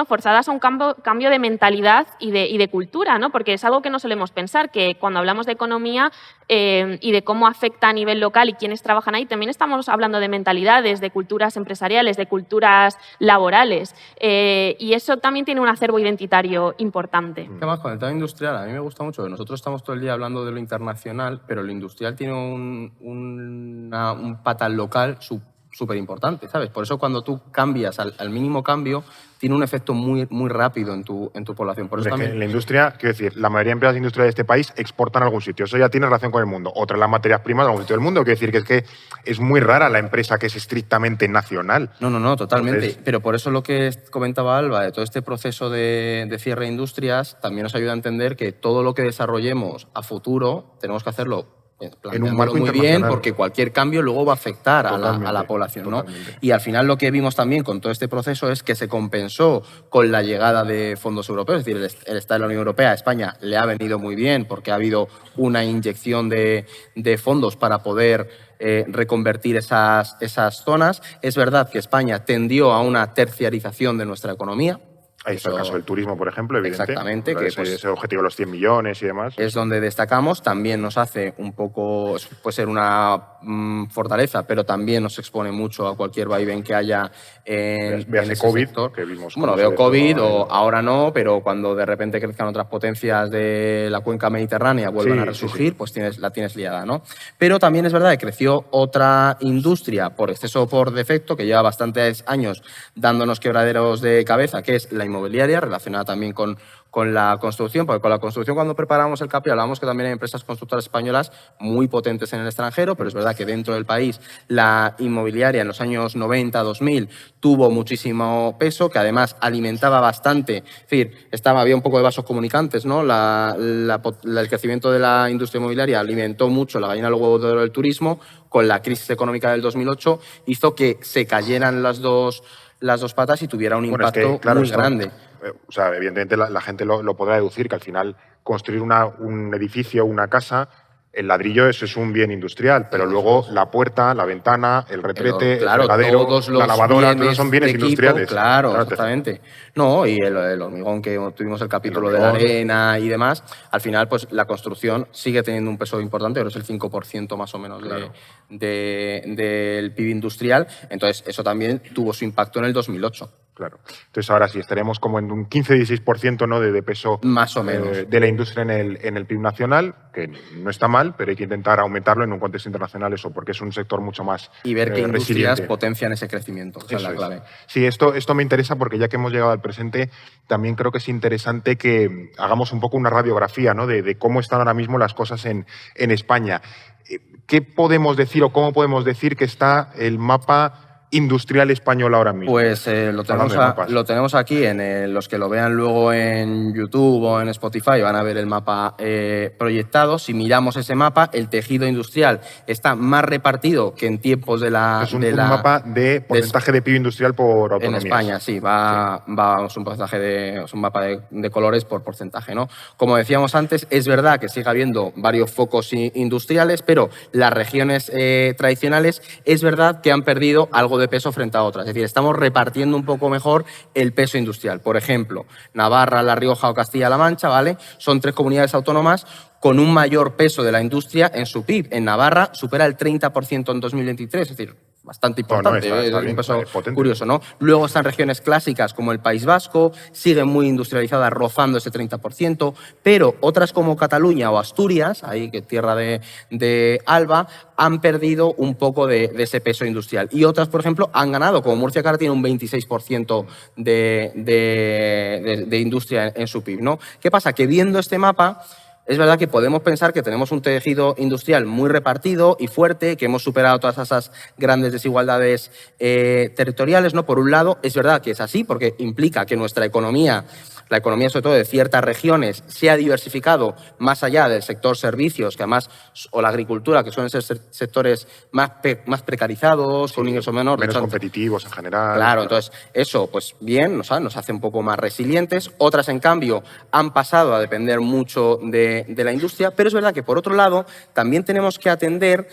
C: forzadas a un cambio de mentalidad y de cultura, ¿no? Porque es algo que no solemos pensar, que cuando hablamos de economía y de cómo afecta a nivel local y quiénes trabajan ahí, también estamos hablando de mentalidades, de culturas empresariales, de culturas laborales, y eso también tiene un acervo identitario importante.
D: Además, con el tema industrial, a mí me gusta mucho que nosotros estamos todo el día hablando de lo internacional, pero lo industrial tiene un patal local súper importante, ¿sabes? Por eso cuando tú cambias al mínimo cambio, tiene un efecto muy, muy rápido en tu población. Por eso
A: Hombre, es que
D: también...
A: en la industria, quiero decir, la mayoría de empresas industriales de este país exportan a algún sitio. Eso ya tiene relación con el mundo. O traen las materias primas de algún sitio del mundo. Quiero decir que es muy rara la empresa que es estrictamente nacional.
D: No, totalmente.
A: Entonces...
D: Pero por eso lo que comentaba Alba, de todo este proceso de cierre de industrias, también nos ayuda a entender que todo lo que desarrollemos a futuro tenemos que hacerlo
A: en un marco
D: muy bien,
A: internacional.
D: porque cualquier cambio luego va a afectar a la población, ¿no? Y al final lo que vimos también con todo este proceso es que se compensó con la llegada de fondos europeos, es decir, el Estado de la Unión Europea a España le ha venido muy bien porque ha habido una inyección de fondos para poder reconvertir esas zonas. Es verdad que España tendió a una terciarización de nuestra economía.
A: Ahí está el caso del turismo, por ejemplo, evidente.
D: Exactamente. Que,
A: ese objetivo de los 100 millones y demás.
D: Es donde destacamos. También nos hace un poco, puede ser una fortaleza, pero también nos expone mucho a cualquier vaivén que haya en ese
A: COVID,
D: sector.
A: que vimos.
D: Bueno, veo COVID o ahora no, pero cuando de repente crezcan otras potencias de la cuenca mediterránea vuelvan a resurgir, pues la tienes liada, ¿no? Pero también es verdad que creció otra industria por exceso o por defecto, que lleva bastantes años dándonos quebraderos de cabeza, que es la inmobiliaria, relacionada también con la construcción, porque con la construcción cuando preparamos el CAPI hablábamos que también hay empresas constructoras españolas muy potentes en el extranjero, pero es verdad que dentro del país la inmobiliaria en los años 90, 2000 tuvo muchísimo peso, que además alimentaba bastante, es decir, había un poco de vasos comunicantes, ¿no? El crecimiento de la industria inmobiliaria alimentó mucho la gallina del huevo de oro del turismo. Con la crisis económica del 2008 hizo que se cayeran las dos patas y tuviera un impacto muy grande.
A: O sea, evidentemente la gente lo podrá deducir, que al final construir un edificio, una casa, el ladrillo eso es un bien industrial, pero luego la puerta, la ventana, el retrete, el fregadero, la lavadora, todos son bienes industriales.
D: Claro, exactamente. No, y el hormigón, que tuvimos el capítulo de la arena y demás, al final pues la construcción sigue teniendo un peso importante, pero es el 5% más o menos del PIB industrial. Entonces, eso también tuvo su impacto en el 2008.
A: Claro. Entonces, ahora sí, estaremos como en un 15-16%, ¿no? de peso
D: más o menos
A: de la industria en el PIB nacional, que no está mal, pero hay que intentar aumentarlo en un contexto internacional, eso, porque es un sector mucho más
D: y ver qué industrias
A: resiliente.
D: Potencian ese crecimiento. Esa es la clave.
A: Sí, esto me interesa porque ya que hemos llegado al presente, también creo que es interesante que hagamos un poco una radiografía, ¿no? de cómo están ahora mismo las cosas en España. ¿Qué podemos decir o cómo podemos decir que está el mapa industrial español ahora mismo?
D: Pues lo tenemos aquí, los que lo vean luego en YouTube o en Spotify van a ver el mapa proyectado. Si miramos ese mapa, el tejido industrial está más repartido que en tiempos de la...
A: Es un mapa de porcentaje de PIB industrial por autonomías.
D: En España, sí, es un porcentaje es un mapa de colores por porcentaje, ¿no? Como decíamos antes, es verdad que sigue habiendo varios focos industriales, pero las regiones tradicionales es verdad que han perdido algo de peso frente a otras. Es decir, estamos repartiendo un poco mejor el peso industrial. Por ejemplo, Navarra, La Rioja o Castilla-La Mancha, ¿vale? Son 3 comunidades autónomas con un mayor peso de la industria en su PIB. En Navarra supera el 30% en 2023, es decir, bastante importante,
A: está
D: un peso curioso, ¿no? Luego están regiones clásicas como el País Vasco, siguen muy industrializadas, rozando ese 30%, pero otras como Cataluña o Asturias, ahí que tierra de Alba, han perdido un poco de ese peso industrial. Y otras, por ejemplo, han ganado, como Murcia, que ahora tiene un 26% de industria en su PIB, ¿no? ¿Qué pasa? Que viendo este mapa, es verdad que podemos pensar que tenemos un tejido industrial muy repartido y fuerte, que hemos superado todas esas grandes desigualdades territoriales, ¿no? Por un lado, es verdad que es así, porque implica que nuestra economía, la economía sobre todo de ciertas regiones, se ha diversificado más allá del sector servicios, que además, o la agricultura, que suelen ser sectores más precarizados, con un ingreso menor.
A: Menos competitivos en general.
D: Claro, entonces eso, pues bien, nos hace un poco más resilientes. Otras, en cambio, han pasado a depender mucho de la industria, pero es verdad que, por otro lado, también tenemos que atender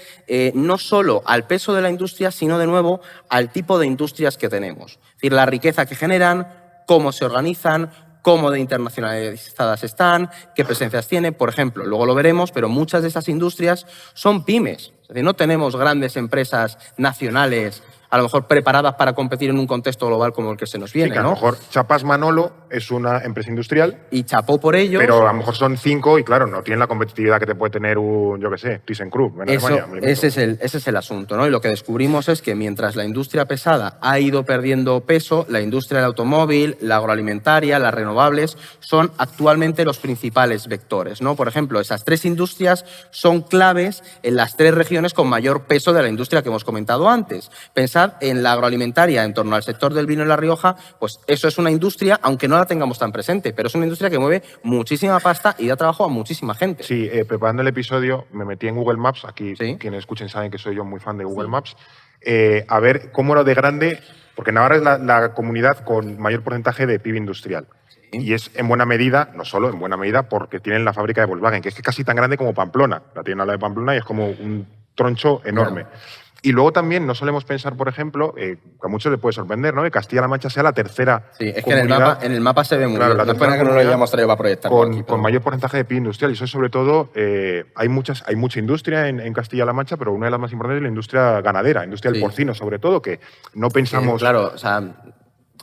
D: no solo al peso de la industria, sino, de nuevo, al tipo de industrias que tenemos. Es decir, la riqueza que generan, cómo se organizan, cómo de internacionalizadas están, qué presencias tienen. Por ejemplo, luego lo veremos, pero muchas de estas industrias son pymes. Es decir, no tenemos grandes empresas nacionales, a lo mejor preparadas para competir en un contexto global como el que se nos viene,
A: sí, que a lo mejor Chapas Manolo es una empresa industrial.
D: Y chapó por ellos.
A: Pero a lo mejor son 5 y, claro, no tienen la competitividad que te puede tener un, yo qué sé, ThyssenKrupp en Alemania.
D: Ese es el asunto, ¿no? Y lo que descubrimos es que mientras la industria pesada ha ido perdiendo peso, la industria del automóvil, la agroalimentaria, las renovables, son actualmente los principales vectores, ¿no? Por ejemplo, esas 3 industrias son claves en las 3 regiones con mayor peso de la industria que hemos comentado antes. Pensad en la agroalimentaria, en torno al sector del vino en La Rioja, pues eso es una industria, aunque no la tengamos tan presente, pero es una industria que mueve muchísima pasta y da trabajo a muchísima gente.
A: Sí, preparando el episodio me metí en Google Maps, aquí ¿sí? Quienes escuchen saben que soy yo muy fan de Google Maps, a ver cómo era de grande, porque Navarra es la comunidad con mayor porcentaje de PIB industrial. Y es en buena medida, no solo en buena medida, porque tienen la fábrica de Volkswagen, que es casi tan grande como Pamplona. La tienen a la de Pamplona y es como un troncho enorme. Claro. Y luego también no solemos pensar, por ejemplo, que a muchos les puede sorprender, ¿no? Que Castilla-La Mancha sea la tercera
D: Sí, es que en el mapa se ve muy bien.
A: No pena que no lo hayamos traído para proyectar. Con mayor porcentaje de PIB industrial. Y eso, sobre todo, hay mucha industria en Castilla-La Mancha, pero una de las más importantes es la industria ganadera, industria del porcino, sobre todo, que no pensamos...
D: claro, o sea...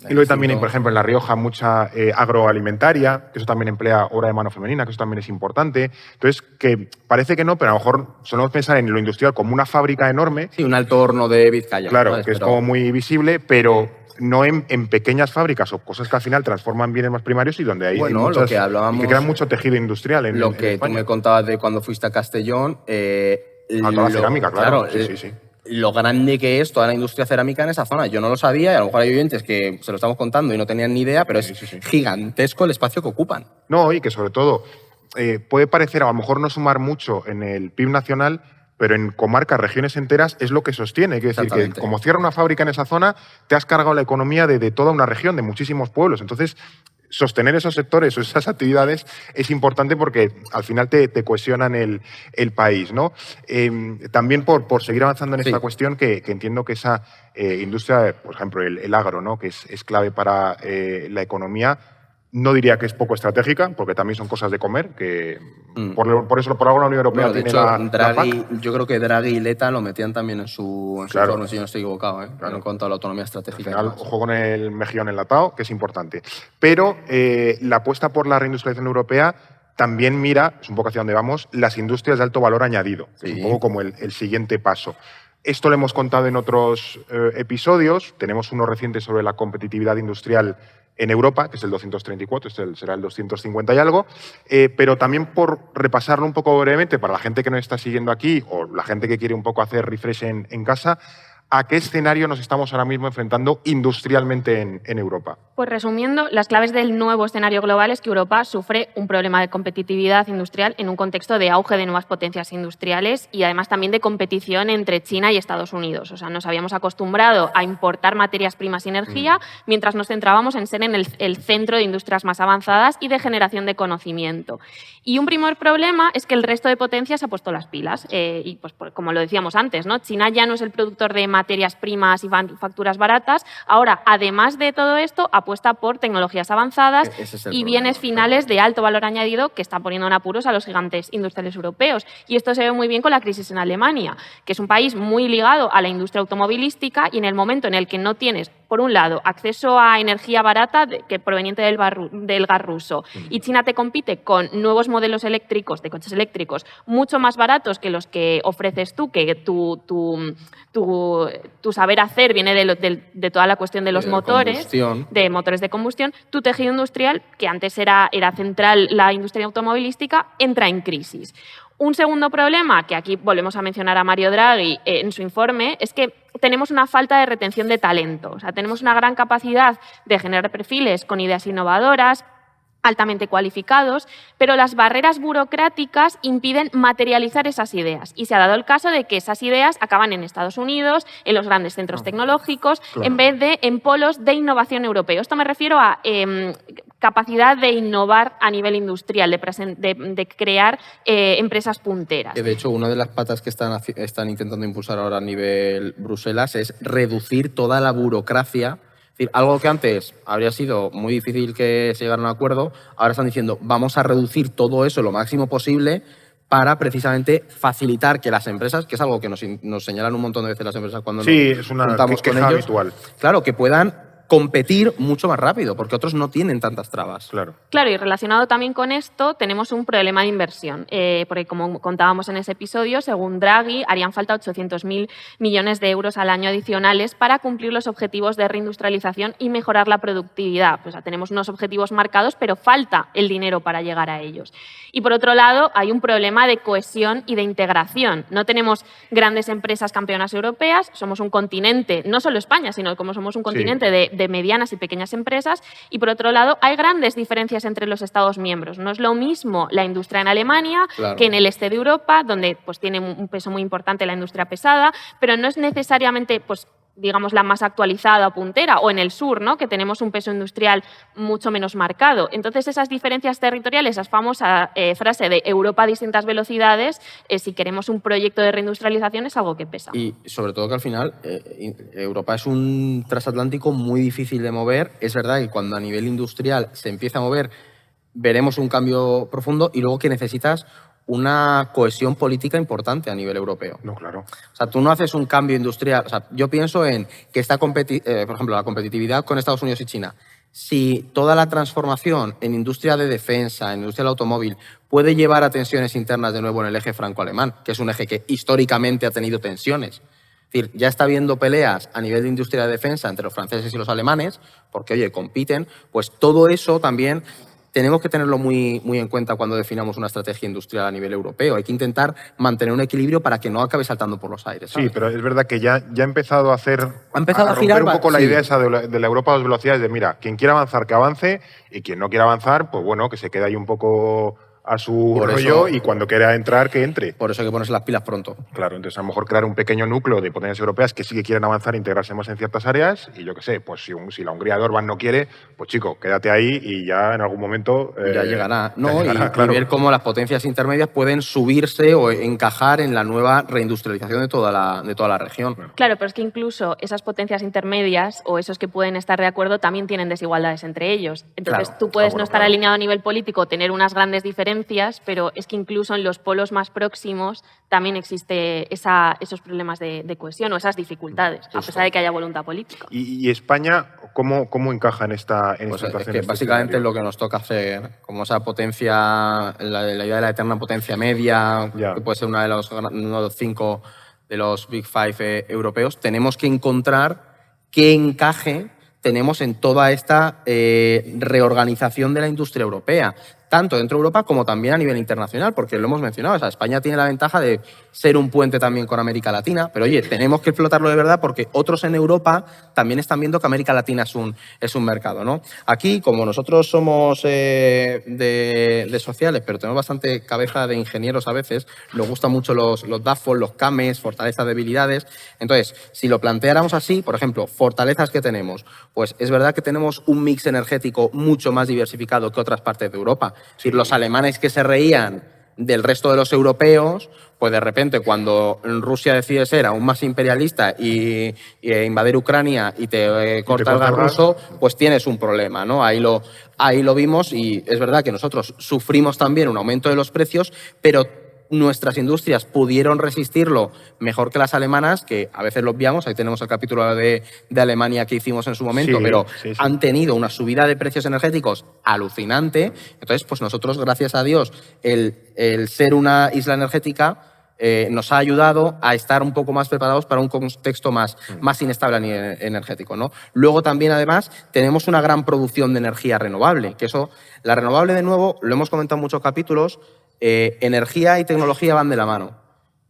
A: Y luego también, por ejemplo, en La Rioja mucha agroalimentaria, que eso también emplea obra de mano femenina, que eso también es importante. Entonces, que parece que no, pero a lo mejor solemos pensar en lo industrial como una fábrica enorme.
D: Sí, un alto horno de Vizcaya.
A: Claro, que es como muy visible, pero no en pequeñas fábricas o cosas que al final transforman bienes más primarios y donde hay
D: Bueno,
A: muchas,
D: lo que hablábamos,
A: y que crean mucho tejido industrial en
D: lo que
A: en
D: tú
A: España.
D: me contabas de cuando fuiste a Castellón.
A: Toda la cerámica, claro. Sí.
D: Lo grande que es toda la industria cerámica en esa zona. Yo no lo sabía y a lo mejor hay oyentes que se lo estamos contando y no tenían ni idea, pero
A: Sí.
D: es gigantesco el espacio que ocupan.
A: No, y que sobre todo puede parecer a lo mejor no sumar mucho en el PIB nacional, pero en comarcas, regiones enteras, es lo que sostiene. Quiere decir que como cierra una fábrica en esa zona, te has cargado la economía de toda una región, de muchísimos pueblos. Entonces, sostener esos sectores o esas actividades es importante porque al final te cohesionan el país, ¿no? También por seguir avanzando en esta cuestión, que entiendo que esa industria, por ejemplo, el agro, ¿no? Que es clave para la economía. No diría que es poco estratégica, porque también son cosas de comer, que por algo la Unión Europea
D: Bueno, de
A: tiene
D: hecho,
A: la
D: Draghi,
A: PAC.
D: yo creo que Draghi y Letta lo metían también en su
A: Claro.
D: informe, si yo no estoy equivocado, en cuanto a la autonomía
A: Al
D: estratégica.
A: final, ojo con el mejillón enlatado, que es importante. Pero la apuesta por la reindustrialización europea también mira, es un poco hacia donde vamos, las industrias de alto valor añadido, que es un poco como el siguiente paso. Esto lo hemos contado en otros episodios. Tenemos uno reciente sobre la competitividad industrial en Europa, que es el 234, será el 250 y algo, pero también por repasarlo un poco brevemente para la gente que nos está siguiendo aquí o la gente que quiere un poco hacer refresh en casa, ¿a qué escenario nos estamos ahora mismo enfrentando industrialmente en Europa?
C: Pues resumiendo, las claves del nuevo escenario global es que Europa sufre un problema de competitividad industrial en un contexto de auge de nuevas potencias industriales y además también de competición entre China y Estados Unidos. O sea, nos habíamos acostumbrado a importar materias primas y energía mientras nos centrábamos en ser en el centro de industrias más avanzadas y de generación de conocimiento. Y un primer problema es que el resto de potencias ha puesto las pilas. Y pues como lo decíamos antes, ¿no? China ya no es el productor de materias primas y facturas baratas. Ahora, además de todo esto, apuesta por tecnologías avanzadas y bienes finales de alto valor añadido que están poniendo en apuros a los gigantes industriales europeos. Y esto se ve muy bien con la crisis en Alemania, que es un país muy ligado a la industria automovilística y en el momento en el que no tienes, por un lado, acceso a energía barata que proveniente del gas ruso y China te compite con nuevos modelos eléctricos, de coches eléctricos, mucho más baratos que los que ofreces tú, que tu saber hacer viene de toda la cuestión de los motores, de motores de combustión, tu tejido industrial, que antes era central la industria automovilística, entra en crisis. Un segundo problema, que aquí volvemos a mencionar a Mario Draghi en su informe, es que tenemos una falta de retención de talento. O sea, tenemos una gran capacidad de generar perfiles con ideas innovadoras, altamente cualificados, pero las barreras burocráticas impiden materializar esas ideas. Y se ha dado el caso de que esas ideas acaban en Estados Unidos, en los grandes centros tecnológicos, en vez de en polos de innovación europeos. Esto me refiero a capacidad de innovar a nivel industrial, de crear empresas punteras.
D: Que de hecho, una de las patas que están intentando impulsar ahora a nivel Bruselas es reducir toda la burocracia. Es decir, algo que antes habría sido muy difícil que se llegara a un acuerdo, ahora están diciendo vamos a reducir todo eso lo máximo posible para precisamente facilitar que las empresas, que es algo que nos señalan un montón de veces las empresas cuando
A: es una
D: juntamos con
A: queja
D: ellos,
A: habitual.
D: claro, que puedan competir mucho más rápido, porque otros no tienen tantas trabas.
A: Claro,
C: y relacionado también con esto, tenemos un problema de inversión, porque como contábamos en ese episodio, según Draghi, harían falta 800.000 millones de euros al año adicionales para cumplir los objetivos de reindustrialización y mejorar la productividad. Pues, tenemos unos objetivos marcados, pero falta el dinero para llegar a ellos. Y por otro lado, hay un problema de cohesión y de integración. No tenemos grandes empresas campeonas europeas, somos un continente, no solo España, sino como somos un continente de medianas y pequeñas empresas, y por otro lado hay grandes diferencias entre los Estados miembros. No es lo mismo la industria en Alemania que en el este de Europa, donde pues tiene un peso muy importante la industria pesada, pero no es necesariamente digamos, la más actualizada o puntera, o en el sur, ¿no? Que tenemos un peso industrial mucho menos marcado. Entonces, esas diferencias territoriales, esa famosa frase de Europa a distintas velocidades, si queremos un proyecto de reindustrialización, es algo que pesa.
D: Y sobre todo que al final Europa es un transatlántico muy difícil de mover. Es verdad que cuando a nivel industrial se empieza a mover, veremos un cambio profundo y luego que necesitas una cohesión política importante a nivel europeo.
A: No, claro.
D: O sea, tú no haces un cambio industrial. O sea, yo pienso en que por ejemplo, la competitividad con Estados Unidos y China. Si toda la transformación en industria de defensa, en industria del automóvil, puede llevar a tensiones internas de nuevo en el eje franco-alemán, que es un eje que históricamente ha tenido tensiones. Es decir, ya está habiendo peleas a nivel de industria de defensa entre los franceses y los alemanes, porque, oye, compiten, pues todo eso también tenemos que tenerlo muy, muy en cuenta cuando definamos una estrategia industrial a nivel europeo. Hay que intentar mantener un equilibrio para que no acabe saltando por los aires, ¿sabes?
A: Sí, pero es verdad que ya ha empezado a hacer...
D: Ha empezado a
A: romper
D: girar,
A: un poco la
D: sí.
A: idea esa de la Europa a dos velocidades, de mira, quien quiera avanzar, que avance, y quien no quiera avanzar, pues bueno, que se quede ahí un poco a su
D: Por
A: rollo
D: eso-
A: y cuando quiera entrar, que entre.
D: Por eso hay que ponerse las pilas pronto.
A: Claro, entonces a lo mejor crear un pequeño núcleo de potencias europeas que sí que quieren avanzar e integrarse más en ciertas áreas y yo qué sé, pues si la Hungría de Orbán no quiere, pues chico, quédate ahí y ya en algún momento...
D: Ya llegará.
A: ya
D: ¿No?
A: llegará,
D: y
A: claro.
D: ver cómo las potencias intermedias pueden subirse o encajar en la nueva reindustrialización de toda la región.
C: Claro, pero es que incluso esas potencias intermedias o esos que pueden estar de acuerdo también tienen desigualdades entre ellos. Entonces
D: Claro.
C: tú puedes
A: bueno,
C: no estar
A: claro.
C: alineado a nivel político, tener unas grandes diferencias, pero es que incluso en los polos más próximos también existe esos problemas de cohesión o esas dificultades, a
A: Justo.
C: pesar de que haya voluntad política.
A: ¿Y España cómo encaja en esta
D: Pues
A: situación?
D: es que
A: en este
D: básicamente es
A: escenario?
D: lo que nos toca hacer, como esa potencia, la idea de la eterna potencia media,
A: Ya.
D: que puede ser uno de los 5 de los Big Five europeos, tenemos que encontrar qué encaje tenemos en toda esta reorganización de la industria europea, tanto dentro de Europa como también a nivel internacional, porque lo hemos mencionado, o sea, España tiene la ventaja de ser un puente también con América Latina, pero oye, tenemos que explotarlo de verdad porque otros en Europa también están viendo que América Latina es un mercado, ¿no? Aquí, como nosotros somos de sociales, pero tenemos bastante cabeza de ingenieros a veces, nos gustan mucho los DAFOs, los CAMES, fortalezas, debilidades. Entonces, si lo planteáramos así, por ejemplo, fortalezas que tenemos, pues es verdad que tenemos un mix energético mucho más diversificado que otras partes de Europa. Es decir, los alemanes que se reían del resto de los europeos, pues de repente cuando Rusia decide ser aún más imperialista y invadir Ucrania y te corta el gas ruso, pues tienes un problema, ¿no? Ahí lo vimos y es verdad que nosotros sufrimos también un aumento de los precios, pero nuestras industrias pudieron resistirlo mejor que las alemanas, que a veces lo obviamos, ahí tenemos el capítulo de Alemania que hicimos en su momento,
A: Sí,
D: pero
A: sí.
D: han tenido una subida de precios energéticos alucinante. Entonces, pues nosotros, gracias a Dios, el ser una isla energética nos ha ayudado a estar un poco más preparados para un contexto más inestable a nivel energético, ¿no? Luego también, además, tenemos una gran producción de energía renovable, que eso, la renovable, de nuevo, lo hemos comentado en muchos capítulos, energía y tecnología van de la mano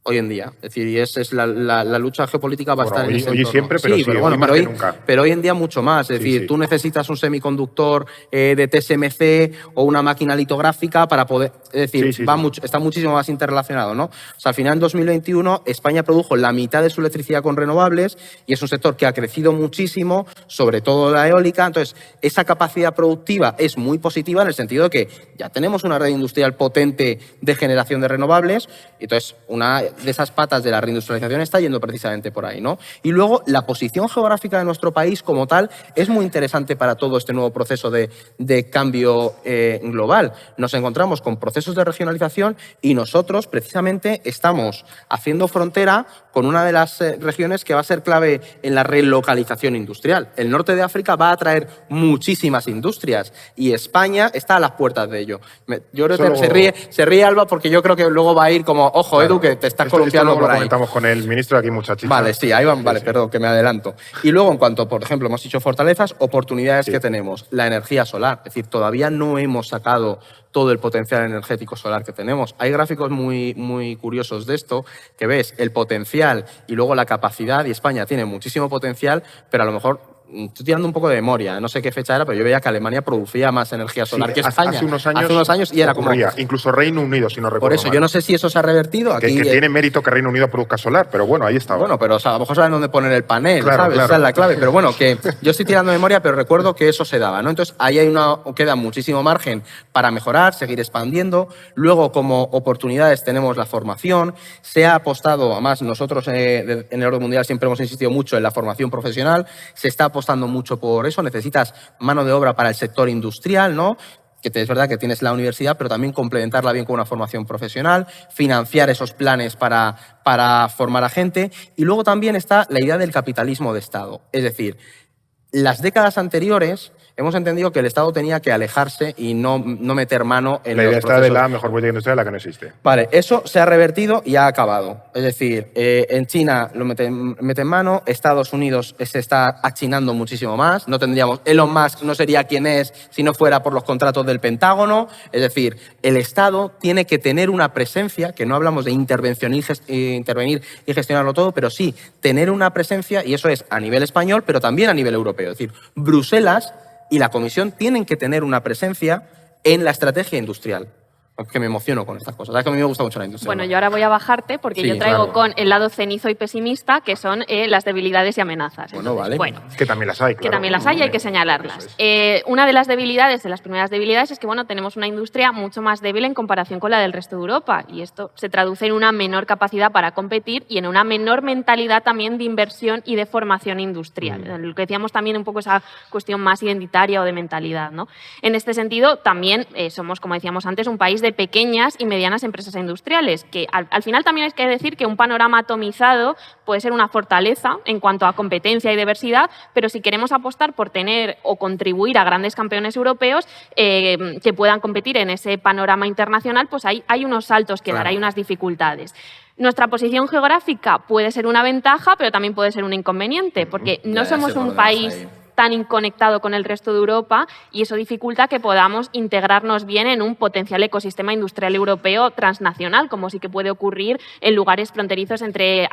D: hoy en día. Es decir, y esa es la lucha geopolítica va a estar en ese entorno.
A: Siempre, pero sí,
D: pero, bueno,
A: hoy más que nunca.
D: pero hoy en día mucho más. Es decir, tú necesitas un semiconductor de TSMC o una máquina litográfica para poder... Es decir, está muchísimo más interrelacionado, ¿no? O sea, al final, en 2021, España produjo la mitad de su electricidad con renovables y es un sector que ha crecido muchísimo, sobre todo la eólica. Entonces, esa capacidad productiva es muy positiva en el sentido de que ya tenemos una red industrial potente de generación de renovables. Entonces, una de esas patas de la reindustrialización está yendo precisamente por ahí, ¿no? Y luego, la posición geográfica de nuestro país como tal es muy interesante para todo este nuevo proceso de cambio global. Nos encontramos con procesos de regionalización y nosotros, precisamente, estamos haciendo frontera con una de las regiones que va a ser clave en la relocalización industrial. El norte de África va a atraer muchísimas industrias y España está a las puertas de ello. Yo creo que se ríe Alba porque yo creo que luego va a ir como, ojo, claro, Edu, que te estás columpiando por ahí.
A: Lo comentamos con el ministro de aquí, muchachos.
D: Vale, sí, ahí van, vale, perdón, que me adelanto. Y luego, en cuanto, por ejemplo, hemos dicho fortalezas, oportunidades que tenemos. La energía solar, es decir, todavía no hemos sacado todo el potencial energético solar que tenemos. Hay gráficos muy, muy curiosos de esto, que ves el potencial y luego la capacidad, y España tiene muchísimo potencial, pero a lo mejor... Estoy tirando un poco de memoria, no sé qué fecha era, pero yo veía que Alemania producía más energía solar que España.
A: Hace unos años
D: y era como...
A: Incluso Reino Unido, si no recuerdo
D: Por eso,
A: mal.
D: yo no sé si eso se ha revertido. Aquí,
A: que tiene mérito que Reino Unido produzca solar, pero bueno, ahí estaba.
D: Bueno, pero o sea, a lo mejor saben dónde poner el panel,
A: claro,
D: ¿sabes?
A: Claro.
D: Esa es la clave. Pero bueno, que yo estoy tirando de memoria, pero recuerdo que eso se daba, ¿no? Entonces, ahí queda muchísimo margen para mejorar, seguir expandiendo. Luego, como oportunidades, tenemos la formación. Se ha apostado, además, nosotros en el orden mundial siempre hemos insistido mucho en la formación profesional. Se está apostando mucho por eso. Necesitas mano de obra para el sector industrial, ¿no? Que es verdad que tienes la universidad, pero también complementarla bien con una formación profesional, financiar esos planes para formar a gente. Y luego también está la idea del capitalismo de Estado. Es decir, las décadas anteriores, hemos entendido que el Estado tenía que alejarse y no meter mano en
A: La idea
D: los
A: está de
D: procesos.
A: la mejor política industrial, la que no existe.
D: Vale, eso se ha revertido y ha acabado. Es decir, en China lo meten mano, Estados Unidos se está achinando muchísimo más, no tendríamos, Elon Musk no sería quien es si no fuera por los contratos del Pentágono. Es decir, el Estado tiene que tener una presencia, que no hablamos de intervenir y gestionarlo todo, pero sí tener una presencia, y eso es a nivel español, pero también a nivel europeo. Es decir, Bruselas y la Comisión tienen que tener una presencia en la estrategia industrial. Es que me emociono con estas cosas. Es que a mí me gusta mucho la industria.
C: Bueno, yo ahora voy a bajarte porque
D: Sí,
C: yo traigo
A: claro.
C: con el lado cenizo y pesimista, que son las debilidades y amenazas.
D: Bueno, vale.
C: Bueno,
A: Que también las hay,
C: que
A: claro.
C: también las hay y hay que señalarlas.
A: Eso es.
C: Una de las debilidades, de las primeras debilidades, es que bueno, tenemos una industria mucho más débil en comparación con la del resto de Europa, y esto se traduce en una menor capacidad para competir y en una menor mentalidad también de inversión y de formación industrial. Lo que decíamos también un poco esa cuestión más identitaria o de mentalidad, ¿no? En este sentido, también somos, como decíamos antes, un país de pequeñas y medianas empresas industriales, que al final también hay que decir que un panorama atomizado puede ser una fortaleza en cuanto a competencia y diversidad, pero si queremos apostar por tener o contribuir a grandes campeones europeos que puedan competir en ese panorama internacional, pues hay unos saltos que dar, hay unas dificultades. Nuestra posición geográfica puede ser una ventaja, pero también puede ser un inconveniente, porque no
D: Ya
C: somos
D: sé por
C: un
D: dónde vas
C: país
D: ahí.
C: tan inconectado con el resto de Europa, y eso dificulta que podamos integrarnos bien en un potencial ecosistema industrial europeo transnacional, como sí que puede ocurrir en lugares fronterizos entre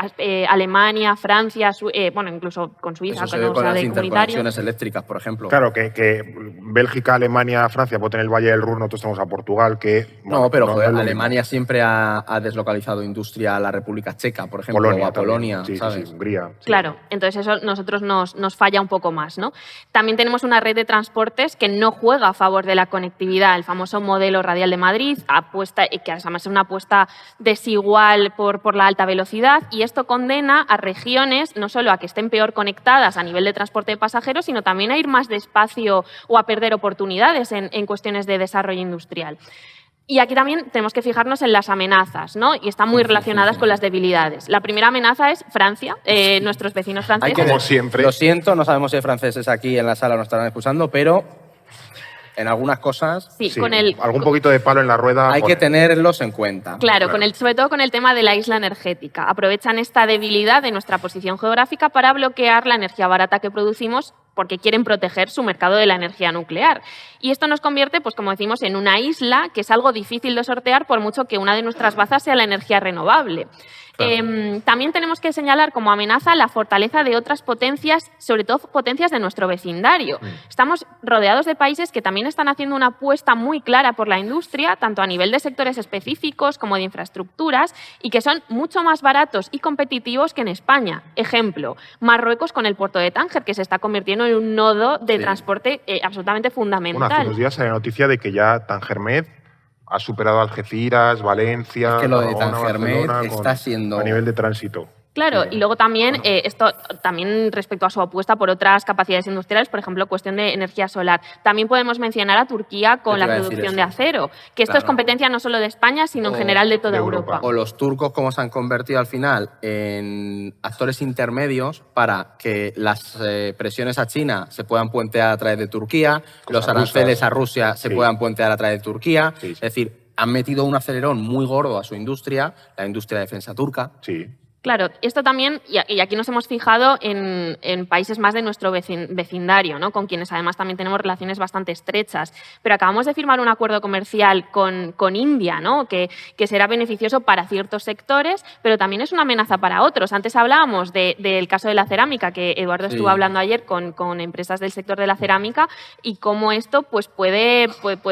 C: Alemania, Francia, bueno, incluso con Suiza,
D: Eso se
C: que
D: ve
C: no
D: con
C: sea
D: las
C: de comunitario.
D: interconexiones eléctricas, por ejemplo.
A: Claro, que Bélgica, Alemania, Francia pueden tener el Valle del Ruhr, nosotros estamos a Portugal, que...
D: No,
A: bueno,
D: pero
A: no
D: joder,
A: es lo
D: Alemania
A: mismo.
D: siempre ha deslocalizado industria a la República Checa, por ejemplo,
A: Polonia
D: o a
A: también.
D: Polonia,
A: Sí,
D: ¿sabes?
A: sí, Hungría. Sí.
C: Claro, entonces eso nosotros nos falla un poco más, ¿no? También tenemos una red de transportes que no juega a favor de la conectividad, el famoso modelo radial de Madrid, que además es una apuesta desigual por la alta velocidad, y esto condena a regiones no solo a que estén peor conectadas a nivel de transporte de pasajeros, sino también a ir más despacio o a perder oportunidades en cuestiones de desarrollo industrial. Y aquí también tenemos que fijarnos en las amenazas, ¿no? Y están muy relacionadas con las debilidades. La primera amenaza es Francia, nuestros vecinos
D: Hay
C: franceses.
D: que
A: Como siempre.
D: Lo siento, no sabemos si hay franceses aquí en la sala, nos estarán escuchando, pero en algunas cosas
C: Sí,
A: Sí,
C: con el,
A: algún poquito de palo en la rueda.
D: hay
A: pone.
D: que tenerlos en cuenta.
C: Claro, sobre todo con el tema de la isla energética. Aprovechan esta debilidad de nuestra posición geográfica para bloquear la energía barata que producimos, porque quieren proteger su mercado de la energía nuclear. Y esto nos convierte, pues como decimos, en una isla que es algo difícil de sortear, por mucho que una de nuestras bazas sea la energía renovable.
D: Claro.
C: También tenemos que señalar como amenaza la fortaleza de otras potencias, sobre todo potencias de nuestro vecindario. Estamos rodeados de países que también están haciendo una apuesta muy clara por la industria, tanto a nivel de sectores específicos como de infraestructuras, y que son mucho más baratos y competitivos que en España. Ejemplo, Marruecos con el puerto de Tánger, que se está convirtiendo en un nodo de
D: Sí.
C: transporte absolutamente fundamental.
A: Bueno, hace unos días salió la noticia de que ya Tangermed ha superado Algeciras, Valencia,
D: Es que lo de
A: Tarragona,
D: Tangermed
A: Barcelona,
D: está siendo-
A: a nivel de tránsito.
C: Claro,
A: Sí.
C: y luego también esto también respecto a su apuesta por otras capacidades industriales, por ejemplo, cuestión de energía solar. También podemos mencionar a Turquía con
D: Yo te
C: la
D: iba a decir
C: producción
D: eso.
C: de acero, que esto es
D: Claro.
C: competencia no solo de España, sino en
D: O
C: general de toda
A: de
C: Europa.
A: Europa.
D: O los turcos, cómo se han convertido al final en actores intermedios para que las presiones a China se puedan puentear a través de Turquía, los
A: Cosas
D: aranceles
A: rusas.
D: a Rusia se
A: Sí.
D: puedan puentear a través de Turquía.
A: Sí, sí.
D: Es decir, han metido un acelerón muy gordo a su industria, la industria de defensa turca.
A: Sí.
C: Claro, esto también, y aquí nos hemos fijado en países más de nuestro vecindario, ¿no? Con quienes además también tenemos relaciones bastante estrechas. Pero acabamos de firmar un acuerdo comercial con India, ¿no? Que será beneficioso para ciertos sectores, pero también es una amenaza para otros. Antes hablábamos del caso de la cerámica, que Eduardo
D: Sí.
C: estuvo hablando ayer con empresas del sector de la cerámica, y cómo esto pues, puede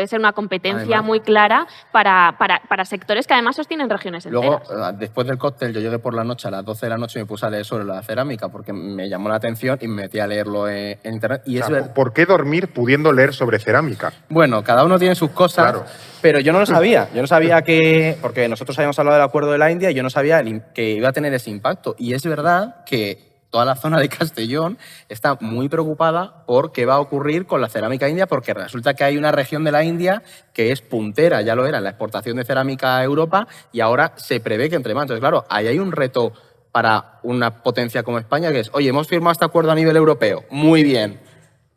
C: ser una competencia
D: Además.
C: muy clara para sectores que además sostienen regiones
D: Luego,
C: enteras.
D: después del cóctel, yo llegué por la noche, a las 12 de la noche, y me puse a leer sobre la cerámica porque me llamó la atención y me metí a leerlo en internet. Y
A: O
D: es
A: sea,
D: verdad.
A: ¿por qué dormir pudiendo leer sobre cerámica?
D: Bueno, cada uno tiene sus cosas,
A: Claro.
D: pero yo no lo sabía. Yo no sabía que... Porque nosotros habíamos hablado del acuerdo de la India y yo no sabía que iba a tener ese impacto. Y es verdad que toda la zona de Castellón está muy preocupada por qué va a ocurrir con la cerámica india, porque resulta que hay una región de la India que es puntera, ya lo era, en la exportación de cerámica a Europa, y ahora se prevé que entre más. Entonces, claro, ahí hay un reto para una potencia como España, que es, oye, hemos firmado este acuerdo a nivel europeo, muy bien,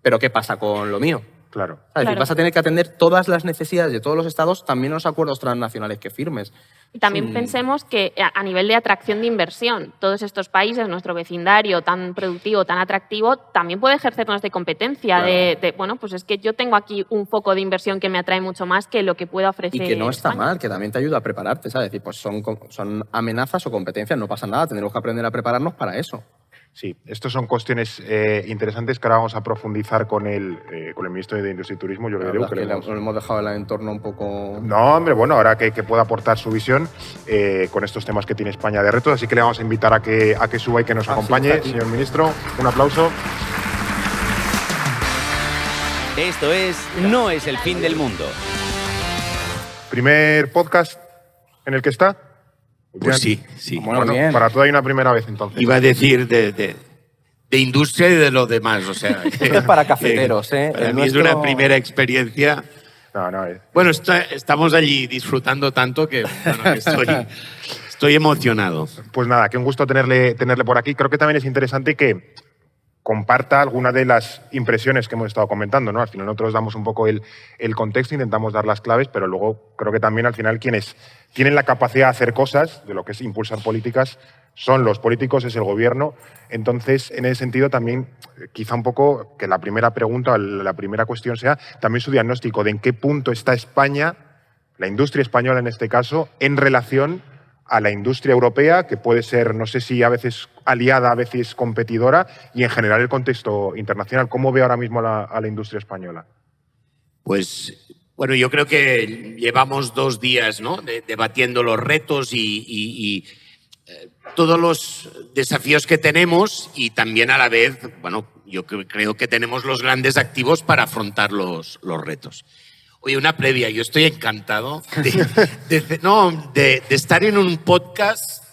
D: pero ¿qué pasa con lo mío?
A: Claro.
D: Es decir,
C: Claro.
D: vas a tener que atender todas las necesidades de todos los estados, también los acuerdos transnacionales que firmes.
C: Y también pensemos que a nivel de atracción de inversión, todos estos países, nuestro vecindario tan productivo, tan atractivo, también puede ejercernos de competencia.
D: Claro.
C: Bueno, pues es que yo tengo aquí un foco de inversión que me atrae mucho más que lo que pueda ofrecer
D: Y que no está
C: España.
D: mal, que también te ayuda a prepararte, ¿sabes? Es decir, pues son amenazas o competencias, no pasa nada, tendremos que aprender a prepararnos para eso.
A: Sí, estas son cuestiones interesantes que ahora vamos a profundizar con el ministro de Industria y Turismo. Yo
D: La
A: creo
D: verdad
A: que
D: es que lo hemos dejado el entorno un poco...
A: No, hombre, bueno, ahora que pueda aportar su visión con estos temas que tiene España de retos, así que le vamos a invitar a que suba y que nos acompañe.
D: está aquí.
A: Señor ministro, un aplauso.
B: Esto es No es el fin del mundo.
A: Primer podcast en el que está.
E: Pues sí, sí.
D: Bueno, bien.
A: Para todo hay una primera vez, entonces.
E: Iba a decir de industria y de lo demás. O sea,
D: Esto es para cafeteros, ¿eh?
E: Para
D: El
E: mí
D: nuestro-
E: es una primera experiencia.
A: No,
E: Bueno, estamos allí disfrutando tanto que bueno, estoy emocionado.
A: pues nada, que un gusto tenerle por aquí. Creo que también es interesante que comparta alguna de las impresiones que hemos estado comentando, ¿no? Al final nosotros damos un poco el contexto, intentamos dar las claves, pero luego creo que también al final quienes tienen la capacidad de hacer cosas, de lo que es impulsar políticas, son los políticos, es el gobierno. Entonces, en ese sentido también, quizá un poco que la primera pregunta, la primera cuestión sea también su diagnóstico de en qué punto está España, la industria española en este caso, en relación a la industria europea, que puede ser, no sé si a veces aliada, a veces competidora, y en general el contexto internacional. ¿Cómo ve ahora mismo a la industria española?
E: Pues bueno, yo creo que llevamos 2 días, ¿no? Debatiendo los retos y todos los desafíos que tenemos y también a la vez, bueno, yo creo que tenemos los grandes activos para afrontar los retos. Oye, una previa, yo estoy encantado de estar en un podcast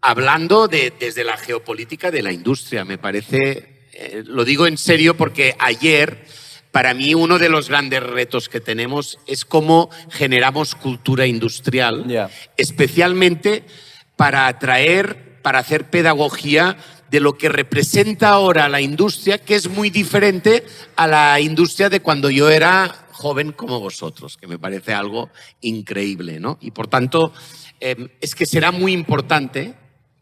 E: hablando desde la geopolítica de la industria. Me parece, lo digo en serio porque ayer, para mí, uno de los grandes retos que tenemos es cómo generamos cultura industrial,
D: Ya.
E: especialmente para atraer, para hacer pedagogía de lo que representa ahora la industria, que es muy diferente a la industria de cuando yo era joven como vosotros, que me parece algo increíble, ¿no? Y por tanto, es que será muy importante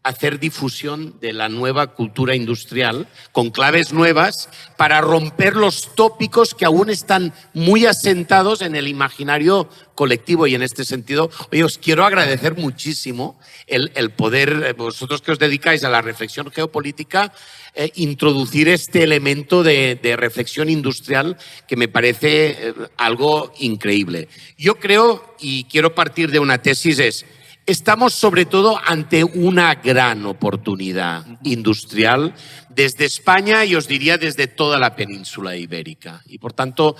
E: hacer difusión de la nueva cultura industrial con claves nuevas para romper los tópicos que aún están muy asentados en el imaginario colectivo. Y en este sentido, oye, os quiero agradecer muchísimo el poder, vosotros que os dedicáis a la reflexión geopolítica, introducir este elemento de reflexión industrial que me parece algo increíble. Yo creo, y quiero partir de una tesis, estamos sobre todo ante una gran oportunidad industrial desde España y os diría desde toda la península ibérica. Y por tanto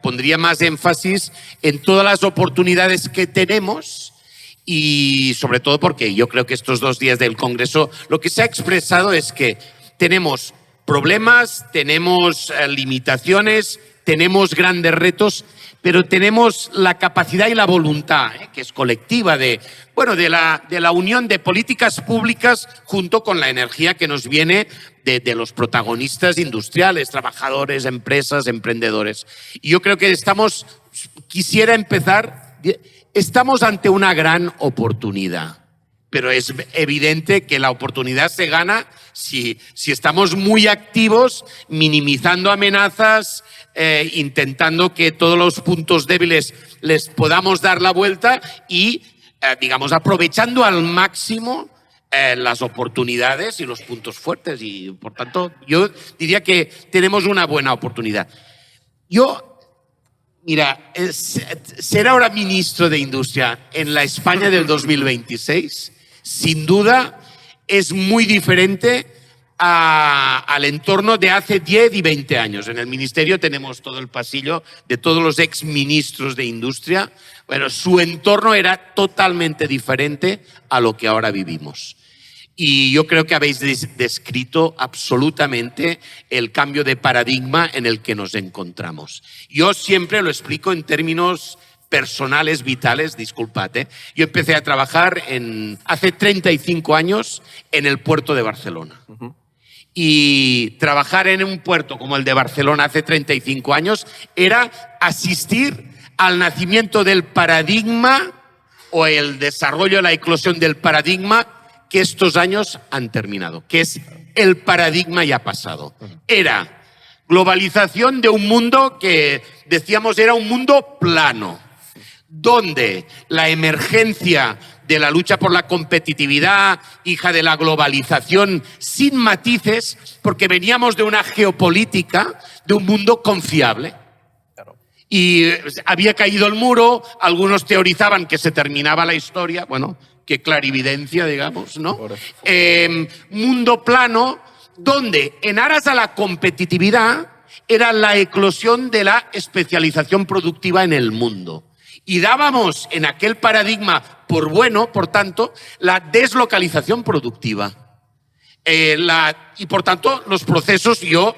E: pondría más énfasis en todas las oportunidades que tenemos y sobre todo porque yo creo que estos 2 días del Congreso lo que se ha expresado es que tenemos problemas, tenemos limitaciones, tenemos grandes retos, pero tenemos la capacidad y la voluntad, que es colectiva, de la unión de políticas públicas junto con la energía que nos viene de los protagonistas industriales, trabajadores, empresas, emprendedores. Y yo creo que quisiera empezar, estamos ante una gran oportunidad. Pero es evidente que la oportunidad se gana si estamos muy activos, minimizando amenazas, intentando que todos los puntos débiles les podamos dar la vuelta y, digamos, aprovechando al máximo las oportunidades y los puntos fuertes. Y, por tanto, yo diría que tenemos una buena oportunidad. Mira, ser ahora ministro de Industria en la España del 2026, sin duda, es muy diferente al entorno de hace 10 y 20 años. En el ministerio tenemos todo el pasillo de todos los exministros de Industria. Bueno, su entorno era totalmente diferente a lo que ahora vivimos. Y yo creo que habéis descrito absolutamente el cambio de paradigma en el que nos encontramos. Yo siempre lo explico en términos personales, vitales, disculpad. Yo empecé a trabajar hace 35 años en el puerto de Barcelona. Y trabajar en un puerto como el de Barcelona hace 35 años era asistir al nacimiento del paradigma o el desarrollo, la eclosión del paradigma que estos años han terminado, que es el paradigma ya pasado. Era globalización de un mundo que decíamos era un mundo plano, donde la emergencia de la lucha por la competitividad, hija de la globalización, sin matices, porque veníamos de una geopolítica, de un mundo confiable. Y había caído el muro, algunos teorizaban que se terminaba la historia, bueno, qué clarividencia, digamos, ¿no? Mundo plano, donde en aras a la competitividad era la eclosión de la especialización productiva en el mundo. Y dábamos en aquel paradigma por bueno, por tanto, la deslocalización productiva. Y por tanto, los procesos, yo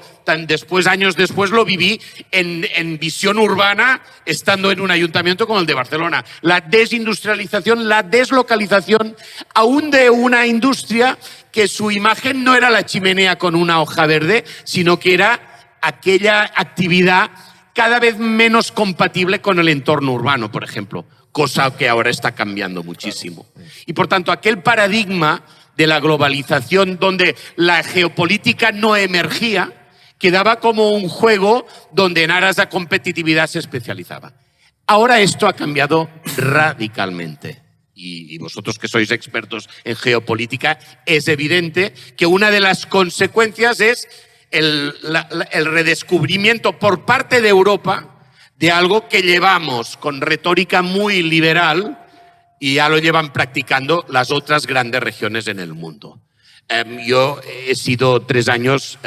E: años después lo viví en visión urbana, estando en un ayuntamiento como el de Barcelona. La desindustrialización, la deslocalización, aún de una industria que su imagen no era la chimenea con una hoja verde, sino que era aquella actividad cada vez menos compatible con el entorno urbano, por ejemplo, cosa que ahora está cambiando muchísimo. Y por tanto, aquel paradigma de la globalización donde la geopolítica no emergía, quedaba como un juego donde en aras de competitividad se especializaba. Ahora esto ha cambiado radicalmente. Y vosotros que sois expertos en geopolítica, es evidente que una de las consecuencias es el redescubrimiento por parte de Europa de algo que llevamos con retórica muy liberal y ya lo llevan practicando las otras grandes regiones en el mundo. Yo he sido 3 años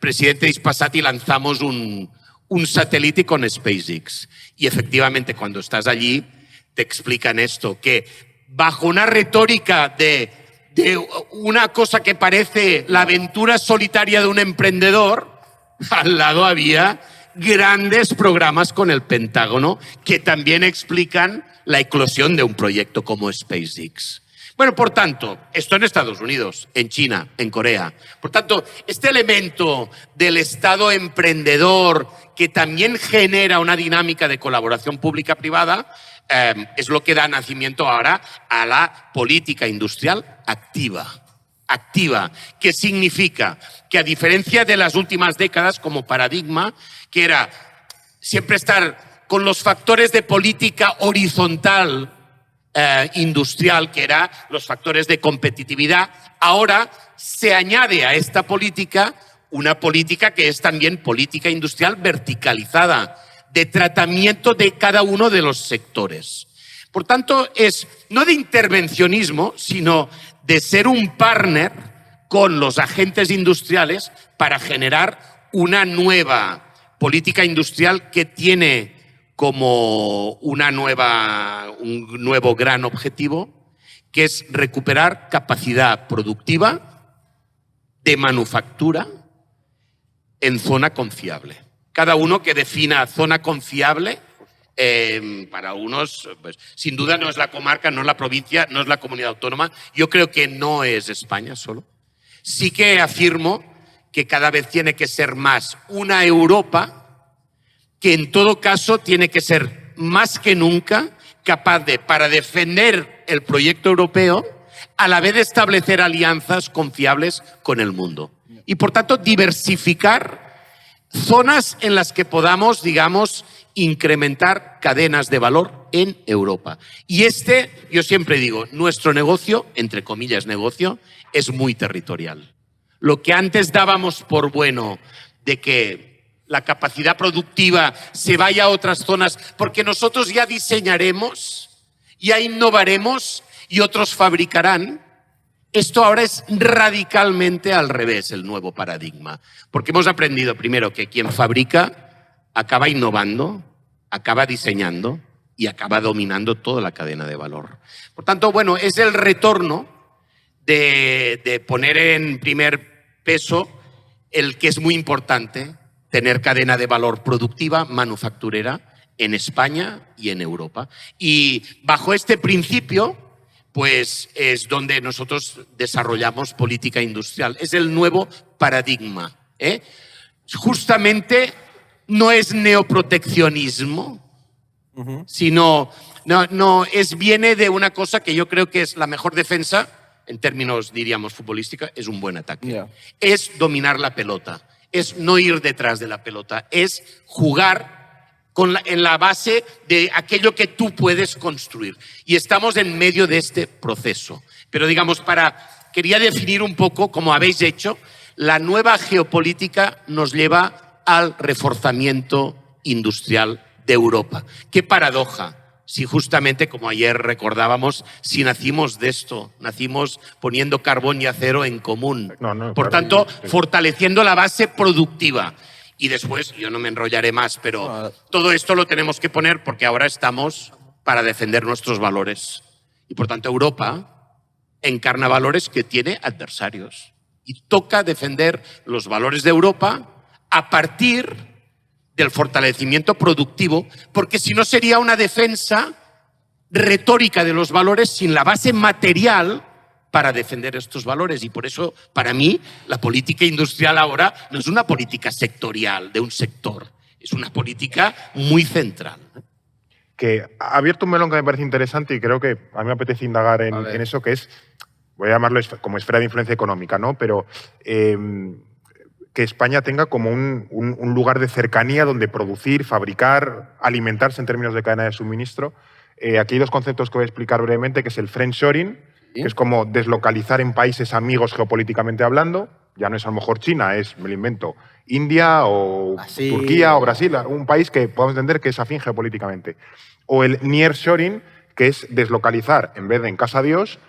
E: presidente de Hispasat y lanzamos un satélite con SpaceX. Y efectivamente, cuando estás allí, te explican esto, que bajo una retórica de una cosa que parece la aventura solitaria de un emprendedor, al lado había grandes programas con el Pentágono que también explican la eclosión de un proyecto como SpaceX. Bueno, por tanto, esto en Estados Unidos, en China, en Corea. Por tanto, este elemento del Estado emprendedor que también genera una dinámica de colaboración pública-privada es lo que da nacimiento ahora a la política industrial activa. Activa, que significa que a diferencia de las últimas décadas como paradigma, que era siempre estar con los factores de política horizontal industrial, que eran los factores de competitividad, ahora se añade a esta política una política que es también política industrial verticalizada, de tratamiento de cada uno de los sectores. Por tanto, es no de intervencionismo, sino de ser un partner con los agentes industriales para generar una nueva política industrial que tiene como un nuevo gran objetivo, que es recuperar capacidad productiva de manufactura en zona confiable. Cada uno que defina zona confiable, para unos, pues, sin duda no es la comarca, no es la provincia, no es la comunidad autónoma. Yo creo que no es España solo. Sí que afirmo que cada vez tiene que ser más una Europa que en todo caso tiene que ser más que nunca capaz de, para defender el proyecto europeo, a la vez de establecer alianzas confiables con el mundo. Y por tanto diversificar zonas en las que podamos, digamos, incrementar cadenas de valor en Europa. Y yo siempre digo, nuestro negocio, entre comillas negocio, es muy territorial. Lo que antes dábamos por bueno de que la capacidad productiva se vaya a otras zonas, porque nosotros ya diseñaremos, ya innovaremos y otros fabricarán. Esto ahora es radicalmente al revés, el nuevo paradigma. Porque hemos aprendido primero que quien fabrica acaba innovando, acaba diseñando y acaba dominando toda la cadena de valor. Por tanto, bueno, es el retorno de poner en primer peso el que es muy importante, tener cadena de valor productiva, manufacturera, en España y en Europa. Y bajo este principio, pues es donde nosotros desarrollamos política industrial. Es el nuevo paradigma. Justamente no es neoproteccionismo, sino viene de una cosa que yo creo que es la mejor defensa, en términos, diríamos, futbolística, es un buen ataque.
D: Yeah.
E: Es dominar la pelota, es no ir detrás de la pelota, es jugar en la base de aquello que tú puedes construir. Y estamos en medio de este proceso. Pero digamos, quería definir un poco, como habéis hecho, la nueva geopolítica nos lleva al reforzamiento industrial de Europa. ¡Qué paradoja! Si justamente, como ayer recordábamos, si nacimos de esto, nacimos poniendo carbón y acero en común. Por tanto, fortaleciendo la base productiva. Y después, yo no me enrollaré más, pero todo esto lo tenemos que poner porque ahora estamos para defender nuestros valores. Y por tanto, Europa encarna valores que tiene adversarios. Y toca defender los valores de Europa a partir del fortalecimiento productivo, porque si no sería una defensa retórica de los valores sin la base material para defender estos valores. Y por eso, para mí, la política industrial ahora no es una política sectorial de un sector, es una política muy central.
A: Que ha abierto un melón que me parece interesante y creo que a mí me apetece indagar en eso, que es, voy a llamarlo como esfera de influencia económica, ¿no? Pero que España tenga como un lugar de cercanía donde producir, fabricar, alimentarse en términos de cadena de suministro. Aquí hay dos conceptos que voy a explicar brevemente, que es el friendshoring, que es como deslocalizar en países amigos geopolíticamente hablando. Ya no es a lo mejor China, me lo invento, India o Turquía o Brasil, un país que podemos entender que es afín geopolíticamente. O el nearshoring, que es deslocalizar, en vez de en casa Dios,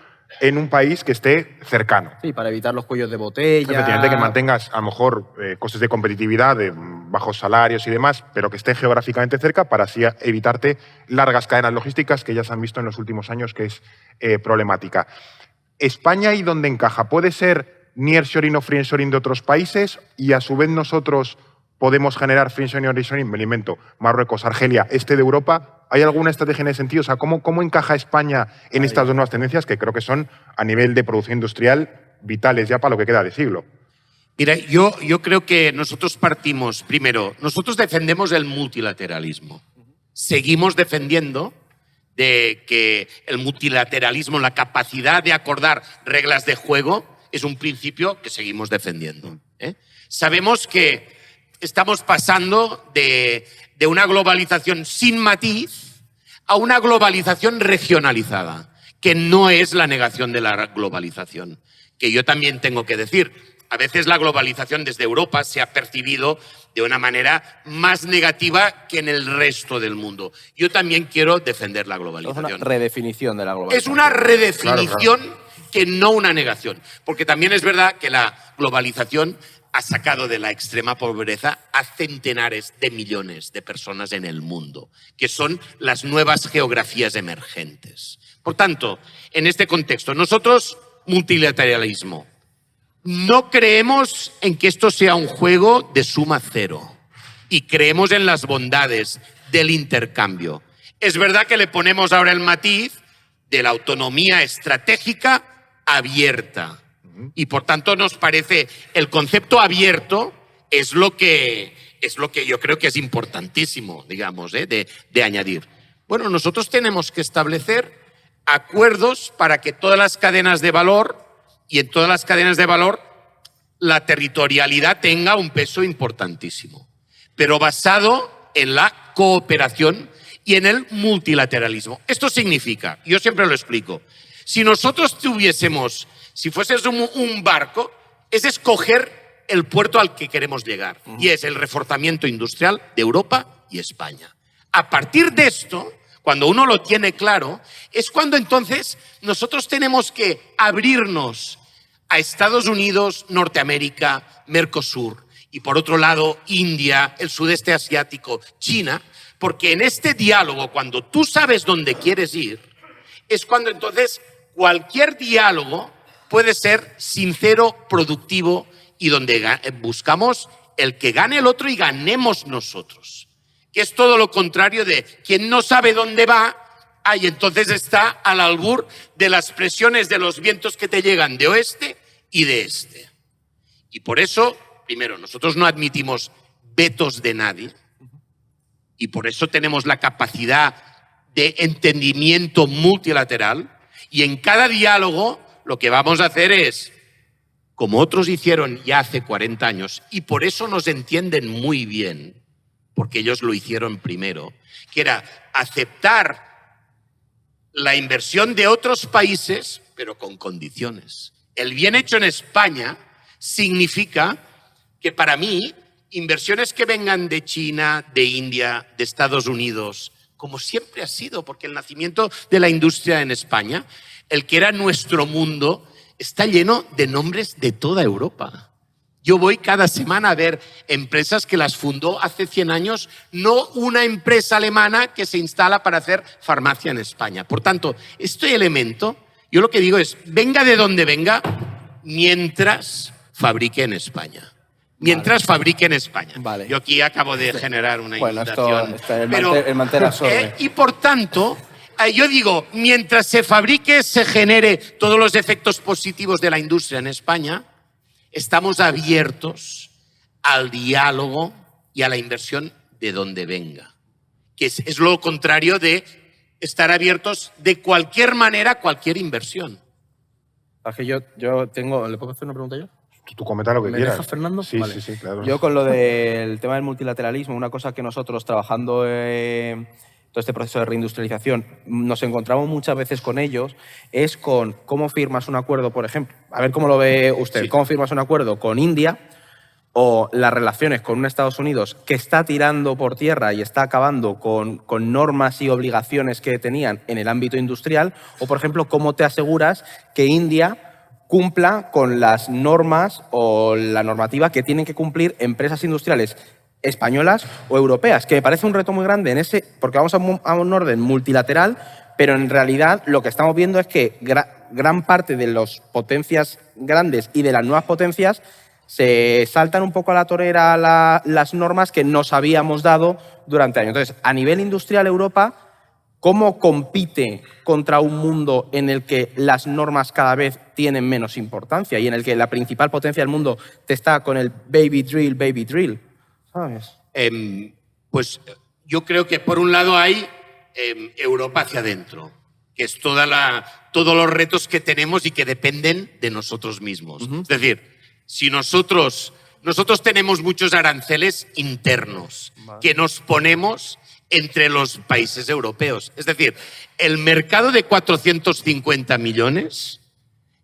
A: en un país que esté cercano.
D: Sí, para evitar los cuellos de botella.
A: Efectivamente, que mantengas a lo mejor costes de competitividad, de bajos salarios y demás, pero que esté geográficamente cerca para así evitarte largas cadenas logísticas que ya se han visto en los últimos años que es problemática. ¿España ahí dónde encaja? ¿Puede ser nearshoring o friendshoring de otros países y a su vez nosotros podemos generar friendshoring o nearshoring? Me lo invento, Marruecos, Argelia, este de Europa. ¿Hay alguna estrategia en ese sentido? O sea, ¿cómo encaja España en estas dos nuevas tendencias que creo que son, a nivel de producción industrial, vitales ya para lo que queda de siglo?
E: Mira, yo creo que nosotros partimos, primero, nosotros defendemos el multilateralismo. Seguimos defendiendo de que el multilateralismo, la capacidad de acordar reglas de juego, es un principio que seguimos defendiendo. Sabemos que estamos pasando de una globalización sin matiz a una globalización regionalizada, que no es la negación de la globalización. Que yo también tengo que decir, a veces la globalización desde Europa se ha percibido de una manera más negativa que en el resto del mundo. Yo también quiero defender la globalización.
D: Es una redefinición de la globalización.
E: Es una redefinición que no una negación. Porque también es verdad que la globalización ha sacado de la extrema pobreza a centenares de millones de personas en el mundo, que son las nuevas geografías emergentes. Por tanto, en este contexto, nosotros, multilateralismo, no creemos en que esto sea un juego de suma cero y creemos en las bondades del intercambio. Es verdad que le ponemos ahora el matiz de la autonomía estratégica abierta. Y por tanto nos parece el concepto abierto es lo que yo creo que es importantísimo, digamos, de añadir. Bueno, nosotros tenemos que establecer acuerdos para que todas las cadenas de valor y en todas las cadenas de valor la territorialidad tenga un peso importantísimo, pero basado en la cooperación y en el multilateralismo. Esto significa, yo siempre lo explico, si nosotros si fuésemos un barco, es escoger el puerto al que queremos llegar. Y es el reforzamiento industrial de Europa y España. A partir de esto, cuando uno lo tiene claro, es cuando entonces nosotros tenemos que abrirnos a Estados Unidos, Norteamérica, Mercosur, y por otro lado, India, el sudeste asiático, China, porque en este diálogo, cuando tú sabes dónde quieres ir, es cuando entonces cualquier diálogo puede ser sincero, productivo y donde buscamos el que gane el otro y ganemos nosotros. Que es todo lo contrario de quien no sabe dónde va, Y entonces está al albur de las presiones de los vientos que te llegan de oeste y de este. Y por eso, primero, nosotros no admitimos vetos de nadie y por eso tenemos la capacidad de entendimiento multilateral y en cada diálogo lo que vamos a hacer es, como otros hicieron ya hace 40 años, y por eso nos entienden muy bien, porque ellos lo hicieron primero, que era aceptar la inversión de otros países, pero con condiciones. El bien hecho en España significa que para mí, inversiones que vengan de China, de India, de Estados Unidos, como siempre ha sido, porque el nacimiento de la industria en España, el que era nuestro mundo, está lleno de nombres de toda Europa. Yo voy cada semana a ver empresas que las fundó hace 100 años, no una empresa alemana que se instala para hacer farmacia en España. Por tanto, este elemento, yo lo que digo es, venga de donde venga, mientras fabrique en España. Mientras fabrique en España.
D: Vale.
E: Yo aquí acabo de generar una
D: Esto
E: inundación.
D: el mantel absorbe.
E: Y por tanto, yo digo, mientras se fabrique, se genere todos los efectos positivos de la industria en España, estamos abiertos al diálogo y a la inversión de donde venga. Que es lo contrario de estar abiertos de cualquier manera a cualquier inversión.
D: Es que yo tengo... ¿Le puedo hacer una pregunta yo?
A: Tú comenta lo que quieras.
D: ¿Me dejas, Fernando?
A: Sí,
D: Vale.
A: sí, claro.
D: Yo con lo del tema del multilateralismo, una cosa que nosotros trabajando todo este proceso de reindustrialización nos encontramos muchas veces con ellos es con cómo firmas un acuerdo, por ejemplo, a ver cómo lo ve usted, cómo firmas un acuerdo con India o las relaciones con un Estados Unidos que está tirando por tierra y está acabando con normas y obligaciones que tenían en el ámbito industrial, o por ejemplo, cómo te aseguras que India cumpla con las normas o la normativa que tienen que cumplir empresas industriales españolas o europeas, que me parece un reto muy grande en ese, porque vamos a un orden multilateral, pero en realidad lo que estamos viendo es que gran parte de las potencias grandes y de las nuevas potencias se saltan un poco a la torera las normas que nos habíamos dado durante años. Entonces, a nivel industrial, Europa, ¿cómo compite contra un mundo en el que las normas cada vez tienen menos importancia y en el que la principal potencia del mundo te está con el baby drill, ¿sabes?
E: Pues yo creo que por un lado hay Europa hacia adentro, que es todos los retos que tenemos y que dependen de nosotros mismos. Es decir, si nosotros tenemos muchos aranceles internos que nos ponemos entre los países europeos. Es decir, el mercado de 450 millones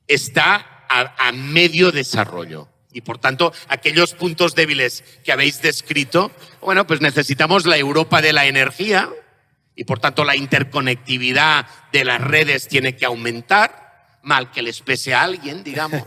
E: está a medio desarrollo. Y por tanto, aquellos puntos débiles que habéis descrito, bueno, pues necesitamos la Europa de la energía y por tanto la interconectividad de las redes tiene que aumentar, mal que les pese a alguien, digamos.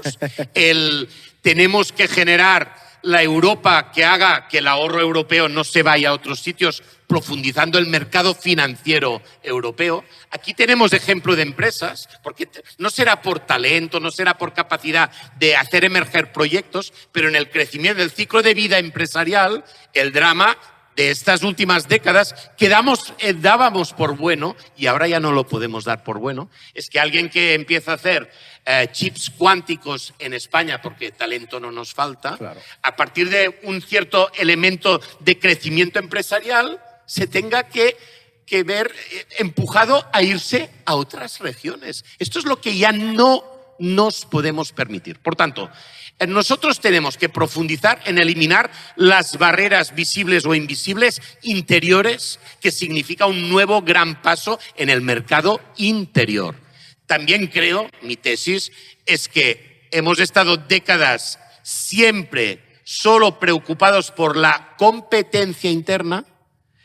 E: Tenemos que generar la Europa que haga que el ahorro europeo no se vaya a otros sitios, profundizando el mercado financiero europeo. Aquí tenemos ejemplo de empresas, porque no será por talento, no será por capacidad de hacer emerger proyectos, pero en el crecimiento del ciclo de vida empresarial, el drama de estas últimas décadas que dábamos por bueno, y ahora ya no lo podemos dar por bueno, es que alguien que empieza a hacer chips cuánticos en España, porque talento no nos falta, claro, a partir de un cierto elemento de crecimiento empresarial, se tenga que ver empujado a irse a otras regiones. Esto es lo que ya no nos podemos permitir. Por tanto, nosotros tenemos que profundizar en eliminar las barreras visibles o invisibles interiores, que significa un nuevo gran paso en el mercado interior. También creo, mi tesis, es que hemos estado décadas siempre solo preocupados por la competencia interna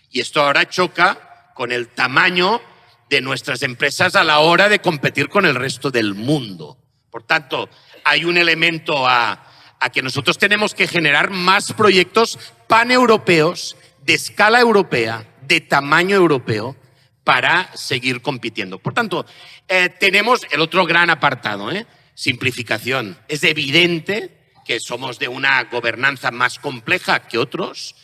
E: y esto ahora choca con el tamaño de nuestras empresas a la hora de competir con el resto del mundo. Por tanto, hay un elemento a que nosotros tenemos que generar más proyectos paneuropeos, de escala europea, de tamaño europeo, para seguir compitiendo. Por tanto, tenemos el otro gran apartado, simplificación. Es evidente que somos de una gobernanza más compleja que otros,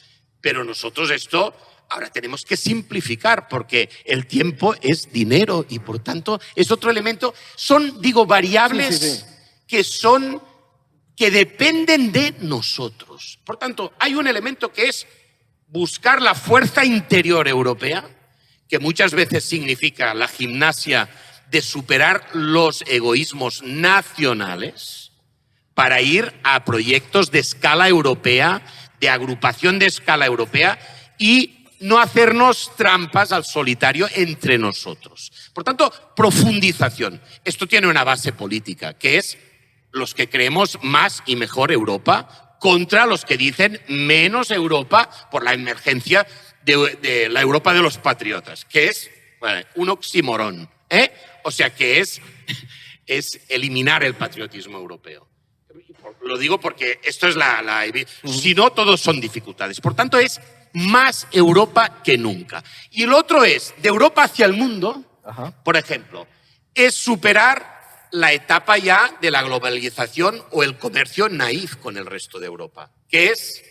E: pero nosotros esto Ahora tenemos que simplificar porque el tiempo es dinero y por tanto es otro elemento. Son, digo, variables que dependen de nosotros. Por tanto, hay un elemento que es buscar la fuerza interior europea, que muchas veces significa la gimnasia de superar los egoísmos nacionales para ir a proyectos de escala europea, de agrupación de escala europea y no hacernos trampas al solitario entre nosotros. Por tanto, profundización. Esto tiene una base política, que es los que creemos más y mejor Europa contra los que dicen menos Europa por la emergencia de la Europa de los patriotas, que es un oxímoron, O sea, que es eliminar el patriotismo europeo. Lo digo porque esto es si no, todos son dificultades. Por tanto, es más Europa que nunca. Y el otro es, de Europa hacia el mundo, por ejemplo, es superar la etapa ya de la globalización o el comercio naif con el resto de Europa, que es,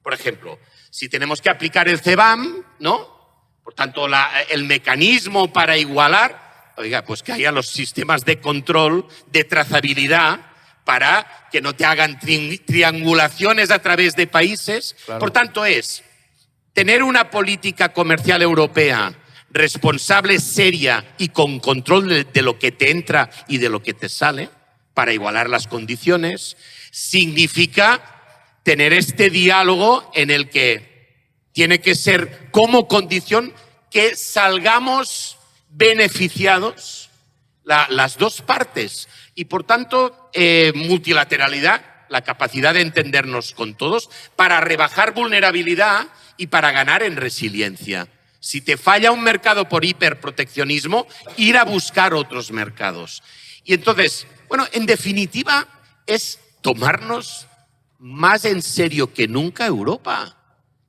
E: por ejemplo, si tenemos que aplicar el CBAM, ¿no? Por tanto, el mecanismo para igualar, oiga, pues que haya los sistemas de control, de trazabilidad, para que no te hagan triangulaciones a través de países. Claro. Por tanto, es tener una política comercial europea responsable, seria y con control de lo que te entra y de lo que te sale para igualar las condiciones, significa tener este diálogo en el que tiene que ser como condición que salgamos beneficiados las dos partes. Y por tanto, multilateralidad, la capacidad de entendernos con todos para rebajar vulnerabilidad y para ganar en resiliencia. Si te falla un mercado por hiperproteccionismo, ir a buscar otros mercados. Y entonces, bueno, en definitiva, es tomarnos más en serio que nunca Europa,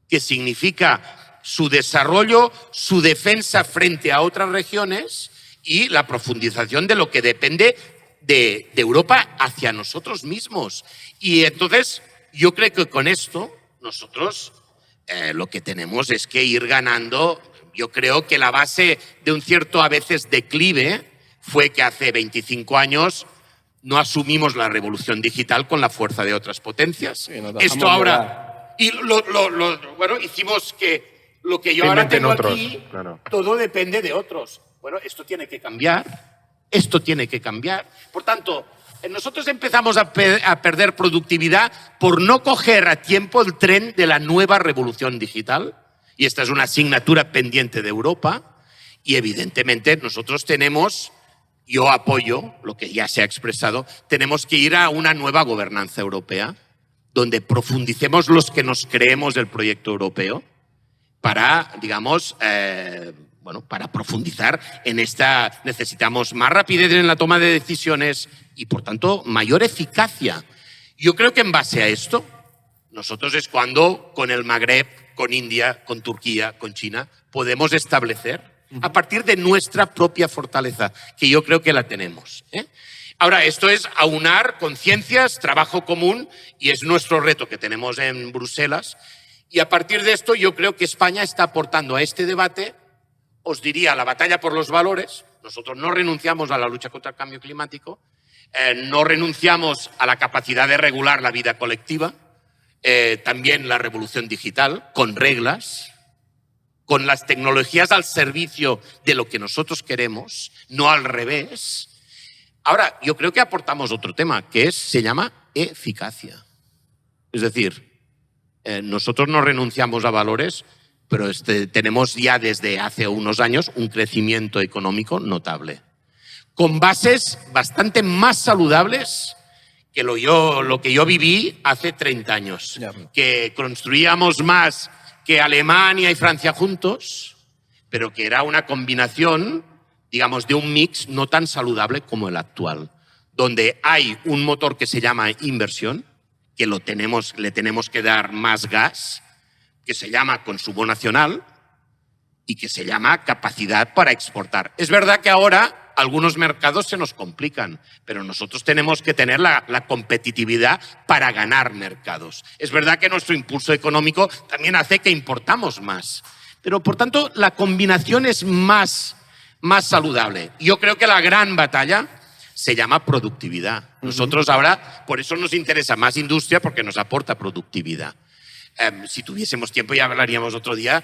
E: que significa su desarrollo, su defensa frente a otras regiones y la profundización de lo que depende de Europa hacia nosotros mismos. Y entonces, yo creo que con esto nosotros lo que tenemos es que ir ganando. Yo creo que la base de un cierto a veces declive fue que hace 25 años no asumimos la revolución digital con la fuerza de otras potencias. Sí, esto ahora... Y bueno, hicimos que lo que yo ahora tengo aquí, claro, todo depende de otros. Bueno, esto tiene que cambiar. Esto tiene que cambiar. Por tanto, nosotros empezamos a perder productividad por no coger a tiempo el tren de la nueva revolución digital. Y esta es una asignatura pendiente de Europa. Y evidentemente nosotros tenemos, yo apoyo lo que ya se ha expresado, tenemos que ir a una nueva gobernanza europea donde profundicemos los que nos creemos el proyecto europeo para, digamos, para profundizar en esta. Necesitamos más rapidez en la toma de decisiones y, por tanto, mayor eficacia. Yo creo que en base a esto, nosotros es cuando con el Magreb, con India, con Turquía, con China, podemos establecer a partir de nuestra propia fortaleza, que yo creo que la tenemos. Ahora, esto es aunar conciencias, trabajo común, y es nuestro reto que tenemos en Bruselas. Y a partir de esto, yo creo que España está aportando a este debate, os diría, la batalla por los valores. Nosotros no renunciamos a la lucha contra el cambio climático, no renunciamos a la capacidad de regular la vida colectiva, también la revolución digital, con reglas, con las tecnologías al servicio de lo que nosotros queremos, no al revés. Ahora, yo creo que aportamos otro tema, que se llama eficacia. Es decir, nosotros no renunciamos a valores, pero tenemos ya desde hace unos años un crecimiento económico notable, con bases bastante más saludables que lo que yo viví hace 30 años, que construíamos más que Alemania y Francia juntos, pero que era una combinación, digamos, de un mix no tan saludable como el actual, donde hay un motor que se llama inversión, que le tenemos que dar más gas, que se llama consumo nacional y que se llama capacidad para exportar. Es verdad que ahora algunos mercados se nos complican, pero nosotros tenemos que tener la competitividad para ganar mercados. Es verdad que nuestro impulso económico también hace que importamos más, Pero, por tanto, la combinación es más saludable. Yo creo que la gran batalla se llama productividad. Nosotros ahora, por eso nos interesa más industria, porque nos aporta productividad. Si tuviésemos tiempo ya hablaríamos otro día.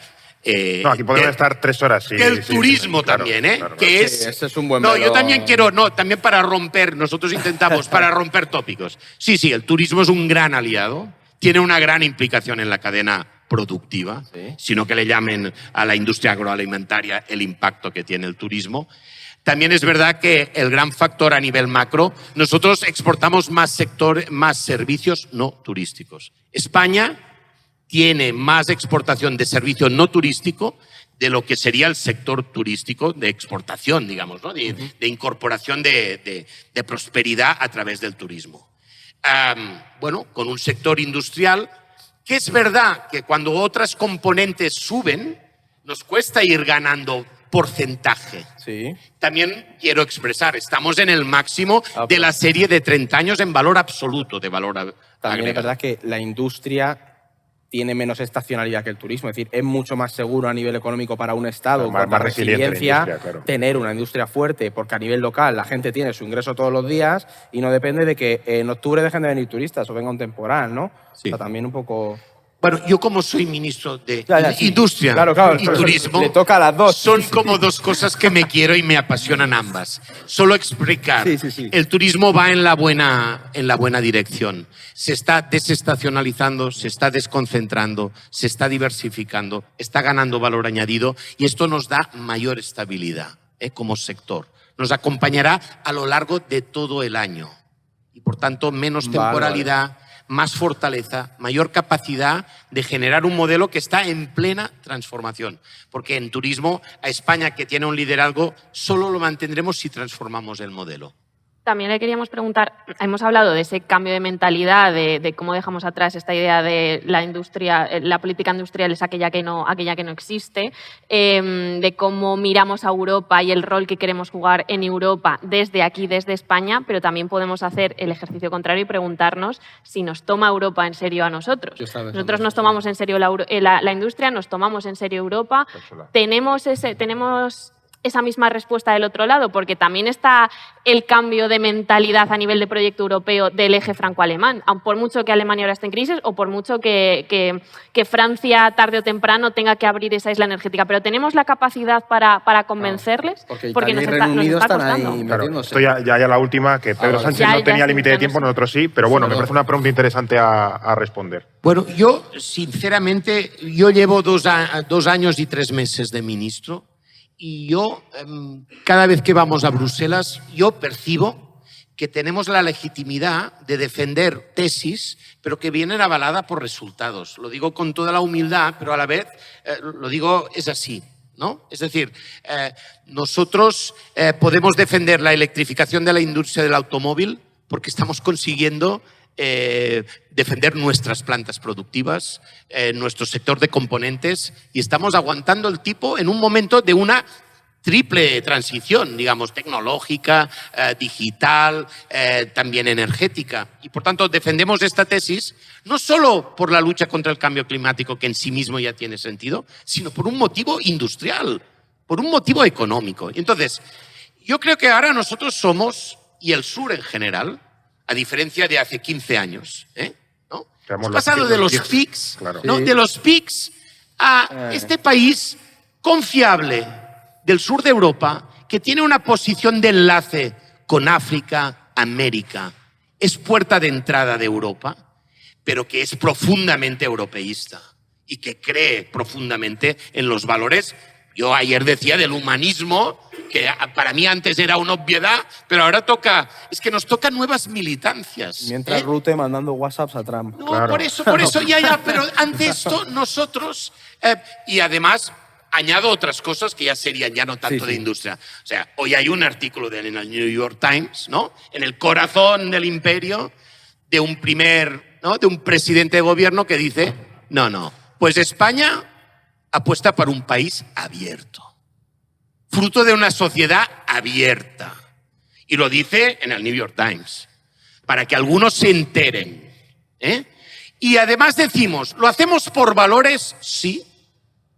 A: No, aquí podemos estar 3 horas. Sí,
E: el turismo
A: claro,
E: también,
A: claro.
E: Que
D: Sí, ese es un buen
E: No,
D: valor.
E: yo también quiero, también para romper, nosotros intentamos para romper tópicos. Sí, el turismo es un gran aliado, tiene una gran implicación en la cadena productiva, sino que le llamen a la industria agroalimentaria el impacto que tiene el turismo. También es verdad que el gran factor a nivel macro, nosotros exportamos más servicios no turísticos. España tiene más exportación de servicio no turístico de lo que sería el sector turístico de exportación, digamos, ¿no? de incorporación de prosperidad a través del turismo. Bueno, con un sector industrial que es verdad que cuando otras componentes suben, nos cuesta ir ganando porcentaje.
D: Sí.
E: También quiero expresar, estamos en el máximo de la serie de 30 años en valor absoluto, de valor agregado.
D: También es verdad que la industria tiene menos estacionalidad que el turismo. Es decir, es mucho más seguro a nivel económico para un Estado,
A: Más
D: con
A: resiliente la
D: resiliencia,
A: industria, claro.
D: tener una industria fuerte, porque a nivel local la gente tiene su ingreso todos los días y no depende de que en octubre dejen de venir turistas o venga un temporal, ¿no?
E: Sí.
D: O sea, también un poco...
E: Bueno, yo como soy ministro de
D: sí.
E: Industria
D: Claro,
E: y Turismo,
D: le toca a las dos.
E: son como dos cosas que me quiero y me apasionan ambas. Solo explicar,
D: Sí.
E: el turismo va en la buena dirección. Se está desestacionalizando, se está desconcentrando, se está diversificando, está ganando valor añadido y esto nos da mayor estabilidad como sector. Nos acompañará a lo largo de todo el año y, por tanto, menos temporalidad, más fortaleza, mayor capacidad de generar un modelo que está en plena transformación. Porque en turismo, a España, que tiene un liderazgo, solo lo mantendremos si transformamos el modelo.
C: También le queríamos preguntar, hemos hablado de ese cambio de mentalidad, de cómo dejamos atrás esta idea de la industria, la política industrial es aquella que no existe, de cómo miramos a Europa y el rol que queremos jugar en Europa desde aquí, desde España, pero también podemos hacer el ejercicio contrario y preguntarnos si nos toma Europa en serio a nosotros. Nosotros nos tomamos en serio la industria, nos tomamos en serio Europa, tenemos esa misma respuesta del otro lado, porque también está el cambio de mentalidad a nivel de proyecto europeo del eje franco-alemán, por mucho que Alemania ahora esté en crisis o por mucho que Francia tarde o temprano tenga que abrir esa isla energética. Pero ¿tenemos la capacidad para convencerles?
D: Porque Italia y Reino
C: nos
D: Unido
C: está
D: están ahí
C: costando.
A: Claro, esto ya la última, que Pedro Sánchez
C: Ya
A: no tenía límite de
C: sí,
A: tiempo,
C: ya no sé.
A: nosotros sí, pero bueno, me parece una pregunta interesante a responder.
E: Bueno, yo, sinceramente, yo llevo 2 años y 3 meses de ministro. Y yo, cada vez que vamos a Bruselas, yo percibo que tenemos la legitimidad de defender tesis, pero que vienen avaladas por resultados. Lo digo con toda la humildad, pero a la vez lo digo es así, ¿no? Es decir, nosotros podemos defender la electrificación de la industria del automóvil porque estamos consiguiendo defender nuestras plantas productivas, nuestro sector de componentes, y estamos aguantando el tipo en un momento de una triple transición, digamos, tecnológica, digital, también energética. Y por tanto defendemos esta tesis no solo por la lucha contra el cambio climático, que en sí mismo ya tiene sentido, sino por un motivo industrial, por un motivo económico. Y entonces, yo creo que ahora nosotros somos, y el sur en general, a diferencia de hace 15 años. ¿No? Hemos pasado de los PICs,
A: claro.
E: ¿no? De los PICs a este país confiable del sur de Europa que tiene una posición de enlace con África, América. Es puerta de entrada de Europa, pero que es profundamente europeísta y que cree profundamente en los valores. Yo ayer decía del humanismo, que para mí antes era una obviedad, pero ahora es que nos tocan nuevas militancias.
D: Mientras Rute mandando WhatsApps a Trump.
E: No,
A: Claro.
E: por eso, ya, pero ante esto nosotros, y además añado otras cosas que ya serían ya no tanto de industria. O sea, hoy hay un artículo en el New York Times, ¿no? En el corazón del imperio, de un presidente de gobierno que dice, no, pues España apuesta por un país abierto, fruto de una sociedad abierta. Y lo dice en el New York Times, para que algunos se enteren. Y además decimos, ¿lo hacemos por valores? Sí.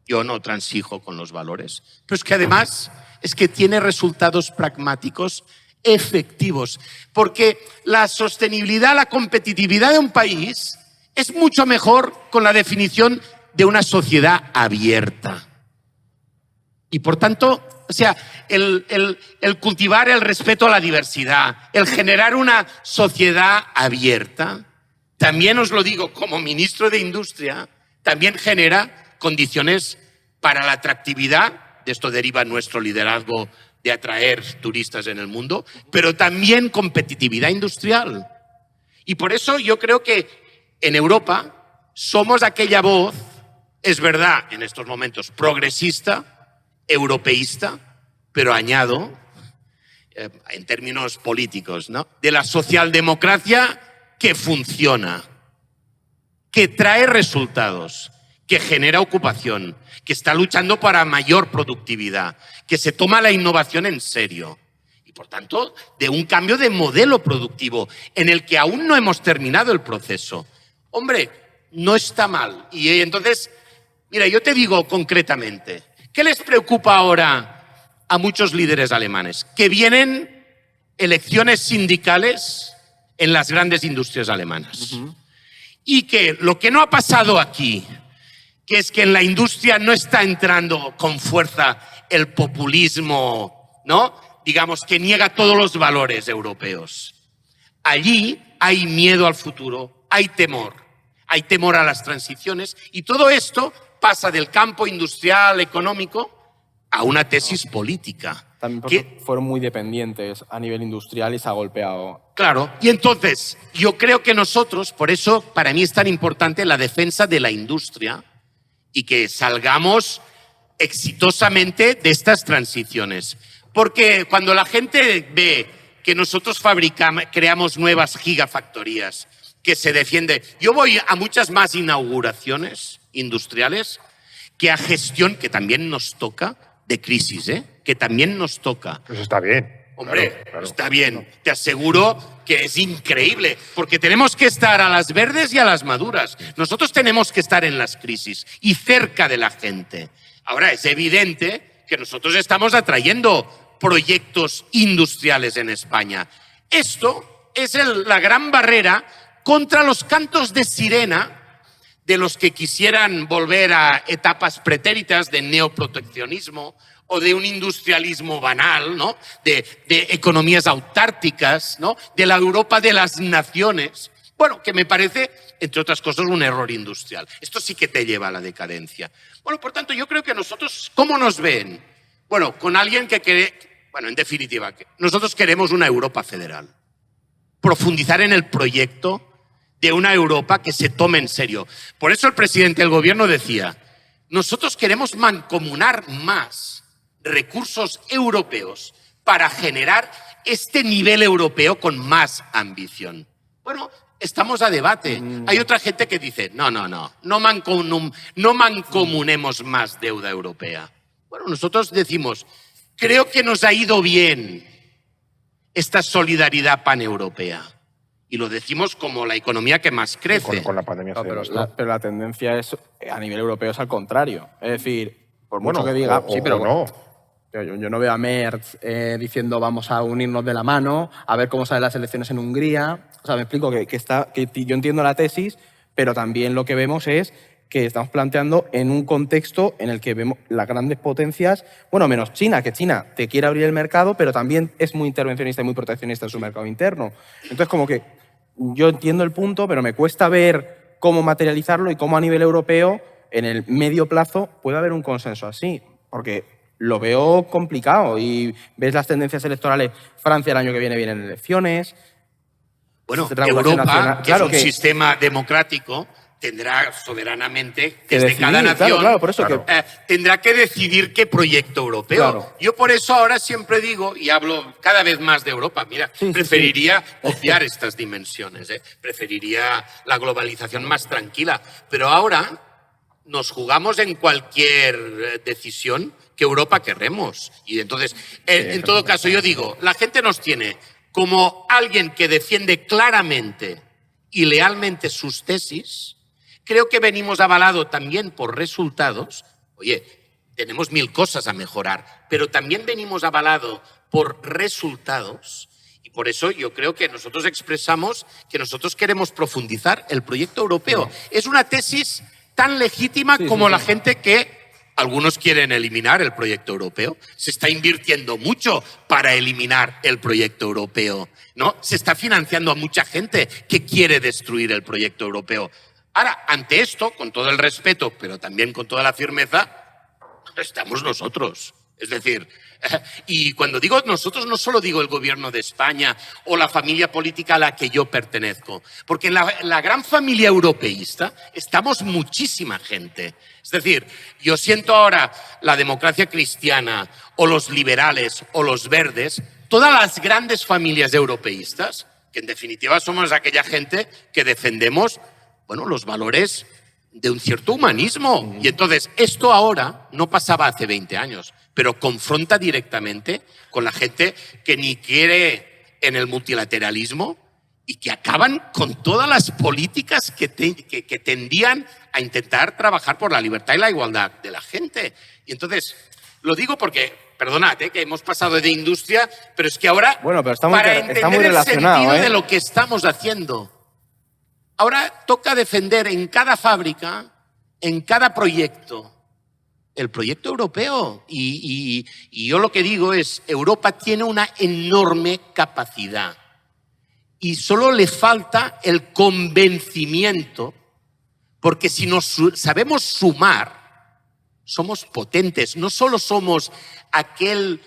E: Yo no transijo con los valores. Pero es que además es que tiene resultados pragmáticos efectivos. Porque la sostenibilidad, la competitividad de un país es mucho mejor con la definición de una sociedad abierta. Y por tanto, o sea, el cultivar el respeto a la diversidad, el generar una sociedad abierta, también os lo digo como ministro de Industria, también genera condiciones para la atractividad, de esto deriva nuestro liderazgo de atraer turistas en el mundo, pero también competitividad industrial. Y por eso yo creo que en Europa somos aquella voz, es verdad, en estos momentos, progresista, europeísta, pero añado, en términos políticos, ¿no?, de la socialdemocracia que funciona, que trae resultados, que genera ocupación, que está luchando para mayor productividad, que se toma la innovación en serio y, por tanto, de un cambio de modelo productivo en el que aún no hemos terminado el proceso. Hombre, no está mal. Y entonces, mira, yo te digo concretamente, ¿qué les preocupa ahora a muchos líderes alemanes? Que vienen elecciones sindicales en las grandes industrias alemanas. Y que lo que no ha pasado aquí, que es que en la industria no está entrando con fuerza el populismo, ¿no?, digamos, que niega todos los valores europeos. Allí hay miedo al futuro, hay temor a las transiciones, y todo esto pasa del campo industrial, económico, a una tesis política.
D: También porque fueron muy dependientes a nivel industrial y se ha golpeado.
E: Claro, y entonces yo creo que nosotros, por eso para mí es tan importante la defensa de la industria y que salgamos exitosamente de estas transiciones. Porque cuando la gente ve que nosotros creamos nuevas gigafactorías, que se defiende... Yo voy a muchas más inauguraciones industriales que a gestión, que también nos toca, de crisis, que también nos toca.
A: Eso está bien.
E: Hombre, claro. Está bien. Te aseguro que es increíble, porque tenemos que estar a las verdes y a las maduras. Nosotros tenemos que estar en las crisis y cerca de la gente. Ahora, es evidente que nosotros estamos atrayendo proyectos industriales en España. Esto es la gran barrera contra los cantos de sirena de los que quisieran volver a etapas pretéritas de neoproteccionismo o de un industrialismo banal, ¿no?, de economías autárquicas, ¿no?, de la Europa de las naciones. Bueno, que me parece, entre otras cosas, un error industrial. Esto sí que te lleva a la decadencia. Bueno, por tanto, yo creo que nosotros, ¿cómo nos ven? Bueno, con alguien que quiere, bueno, en definitiva, nosotros queremos una Europa federal. Profundizar en el proyecto de una Europa que se tome en serio. Por eso el presidente del gobierno decía, nosotros queremos mancomunar más recursos europeos para generar este nivel europeo con más ambición. Bueno, estamos a debate. Hay otra gente que dice, no mancomunemos más deuda europea. Bueno, nosotros decimos, creo que nos ha ido bien esta solidaridad paneuropea. Y lo decimos como la economía que más crece.
A: Con la pandemia
D: pero la tendencia es, a nivel europeo es al contrario. Es decir, por mucho que diga... sí, pero
A: no.
D: Yo no veo a Merz diciendo vamos a unirnos de la mano, a ver cómo salen las elecciones en Hungría. O sea, me explico que yo entiendo la tesis, pero también lo que vemos es que estamos planteando en un contexto en el que vemos las grandes potencias, bueno, menos China, que China te quiere abrir el mercado, pero también es muy intervencionista y muy proteccionista en su mercado interno. Entonces, como que yo entiendo el punto, pero me cuesta ver cómo materializarlo y cómo a nivel europeo, en el medio plazo, puede haber un consenso así. Porque lo veo complicado y ves las tendencias electorales. Francia el año que viene vienen elecciones.
E: Bueno, Europa, que es un sistema democrático, tendrá soberanamente, desde decidir, cada nación,
D: claro, por eso
E: tendrá que decidir qué proyecto europeo. Claro. Yo por eso ahora siempre digo, y hablo cada vez más de Europa, mira, preferiría obviar estas dimensiones, preferiría la globalización más tranquila, pero ahora nos jugamos en cualquier decisión que Europa queremos. Y entonces, en todo caso, yo digo, la gente nos tiene como alguien que defiende claramente y lealmente sus tesis. Creo que venimos avalado también por resultados. Oye, tenemos 1000 cosas a mejorar, pero también venimos avalado por resultados. Y por eso yo creo que nosotros expresamos que nosotros queremos profundizar el proyecto europeo. Es una tesis tan legítima como la gente que algunos quieren eliminar el proyecto europeo. Se está invirtiendo mucho para eliminar el proyecto europeo, ¿no? Se está financiando a mucha gente que quiere destruir el proyecto europeo. Ahora, ante esto, con todo el respeto, pero también con toda la firmeza, estamos nosotros. Es decir, y cuando digo nosotros, no solo digo el gobierno de España o la familia política a la que yo pertenezco, porque en la gran familia europeísta estamos muchísima gente. Es decir, yo siento ahora la democracia cristiana o los liberales o los verdes, todas las grandes familias europeístas, que en definitiva somos aquella gente que defendemos, bueno, los valores de un cierto humanismo. Y entonces, esto ahora no pasaba hace 20 años, pero confronta directamente con la gente que ni quiere en el multilateralismo y que acaban con todas las políticas que tendían a intentar trabajar por la libertad y la igualdad de la gente. Y entonces, lo digo porque, perdonad, que hemos pasado de industria, pero es que ahora,
D: bueno, pero
E: para entender el sentido de lo que estamos haciendo, ahora toca defender en cada fábrica, en cada proyecto, el proyecto europeo. Y yo lo que digo es, Europa tiene una enorme capacidad y solo le falta el convencimiento, porque si nos sabemos sumar, somos potentes. No solo somos aquel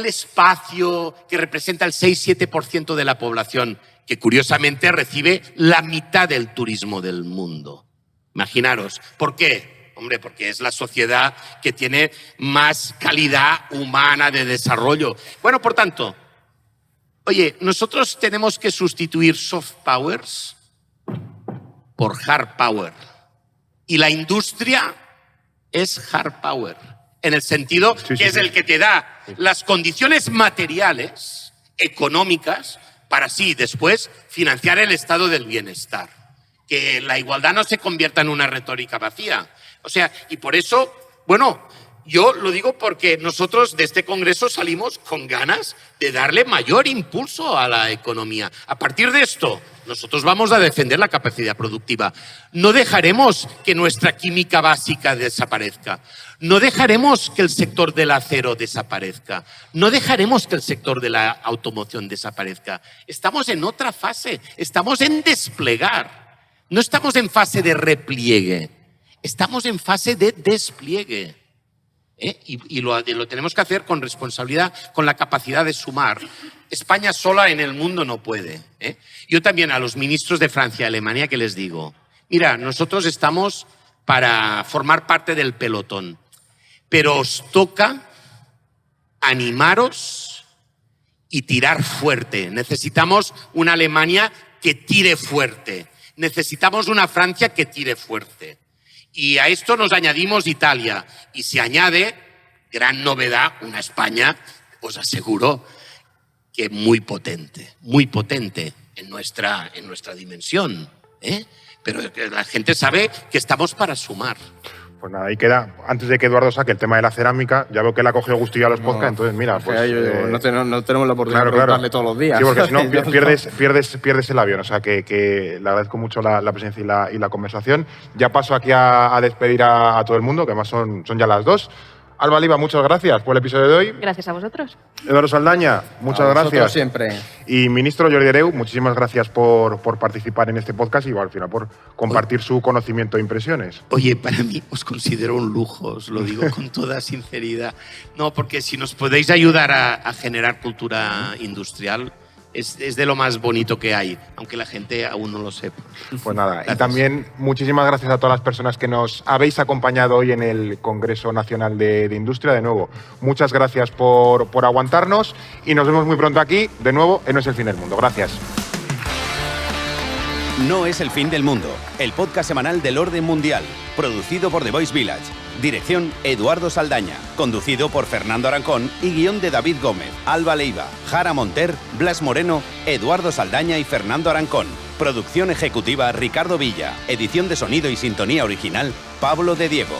E: espacio que representa el 6-7% de la población, que curiosamente recibe la mitad del turismo del mundo. Imaginaros, ¿por qué? Hombre, porque es la sociedad que tiene más calidad humana de desarrollo. Bueno, por tanto, oye, nosotros tenemos que sustituir soft powers por hard power. Y la industria es hard power, en el sentido que es el que te da las condiciones materiales, económicas, para así después financiar el estado del bienestar. Que la igualdad no se convierta en una retórica vacía. O sea, y por eso, bueno, yo lo digo porque nosotros de este congreso salimos con ganas de darle mayor impulso a la economía. A partir de esto, nosotros vamos a defender la capacidad productiva. No dejaremos que nuestra química básica desaparezca. No dejaremos que el sector del acero desaparezca. No dejaremos que el sector de la automoción desaparezca. Estamos en otra fase. Estamos en desplegar. No estamos en fase de repliegue. Estamos en fase de despliegue. Y lo tenemos que hacer con responsabilidad, con la capacidad de sumar. España sola en el mundo no puede. Yo también a los ministros de Francia y Alemania que les digo, mira, nosotros estamos para formar parte del pelotón, pero os toca animaros y tirar fuerte. Necesitamos una Alemania que tire fuerte. Necesitamos una Francia que tire fuerte. Y a esto nos añadimos Italia. Y se añade, gran novedad, una España, os aseguro, que muy potente en nuestra dimensión. Pero la gente sabe que estamos para sumar.
A: Pues nada, ahí queda, antes de que Eduardo saque el tema de la cerámica, ya veo que le ha cogido gustillo a los podcasts, entonces mira, pues...
D: no tenemos la oportunidad de preguntarle todos los días.
A: Sí, porque si no pierdes el avión, o sea que le agradezco mucho la presencia y la conversación. Ya paso aquí a despedir a todo el mundo, que además son ya las 2. Alba Liba, muchas gracias por el episodio de hoy.
C: Gracias a vosotros.
A: Eduardo Saldaña, muchas gracias.
D: Siempre.
A: Y ministro Jordi Hereu, muchísimas gracias por participar en este podcast y al final por compartir su conocimiento e impresiones.
E: Oye, para mí os considero un lujo, os lo digo con toda sinceridad. No, porque si nos podéis ayudar a generar cultura industrial, es de lo más bonito que hay, aunque la gente aún no lo sepa.
A: Pues nada, gracias. Y también muchísimas gracias a todas las personas que nos habéis acompañado hoy en el Congreso Nacional de Industria. De nuevo, muchas gracias por aguantarnos y nos vemos muy pronto aquí, de nuevo, en No es el fin del mundo. Gracias.
B: No es el fin del mundo, el podcast semanal del orden mundial, producido por The Voice Village. Dirección Eduardo Saldaña, conducido por Fernando Arancón y guión de David Gómez, Alba Leiva, Jara Monter, Blas Moreno, Eduardo Saldaña y Fernando Arancón. Producción ejecutiva Ricardo Villa, edición de sonido y sintonía original Pablo de Diego.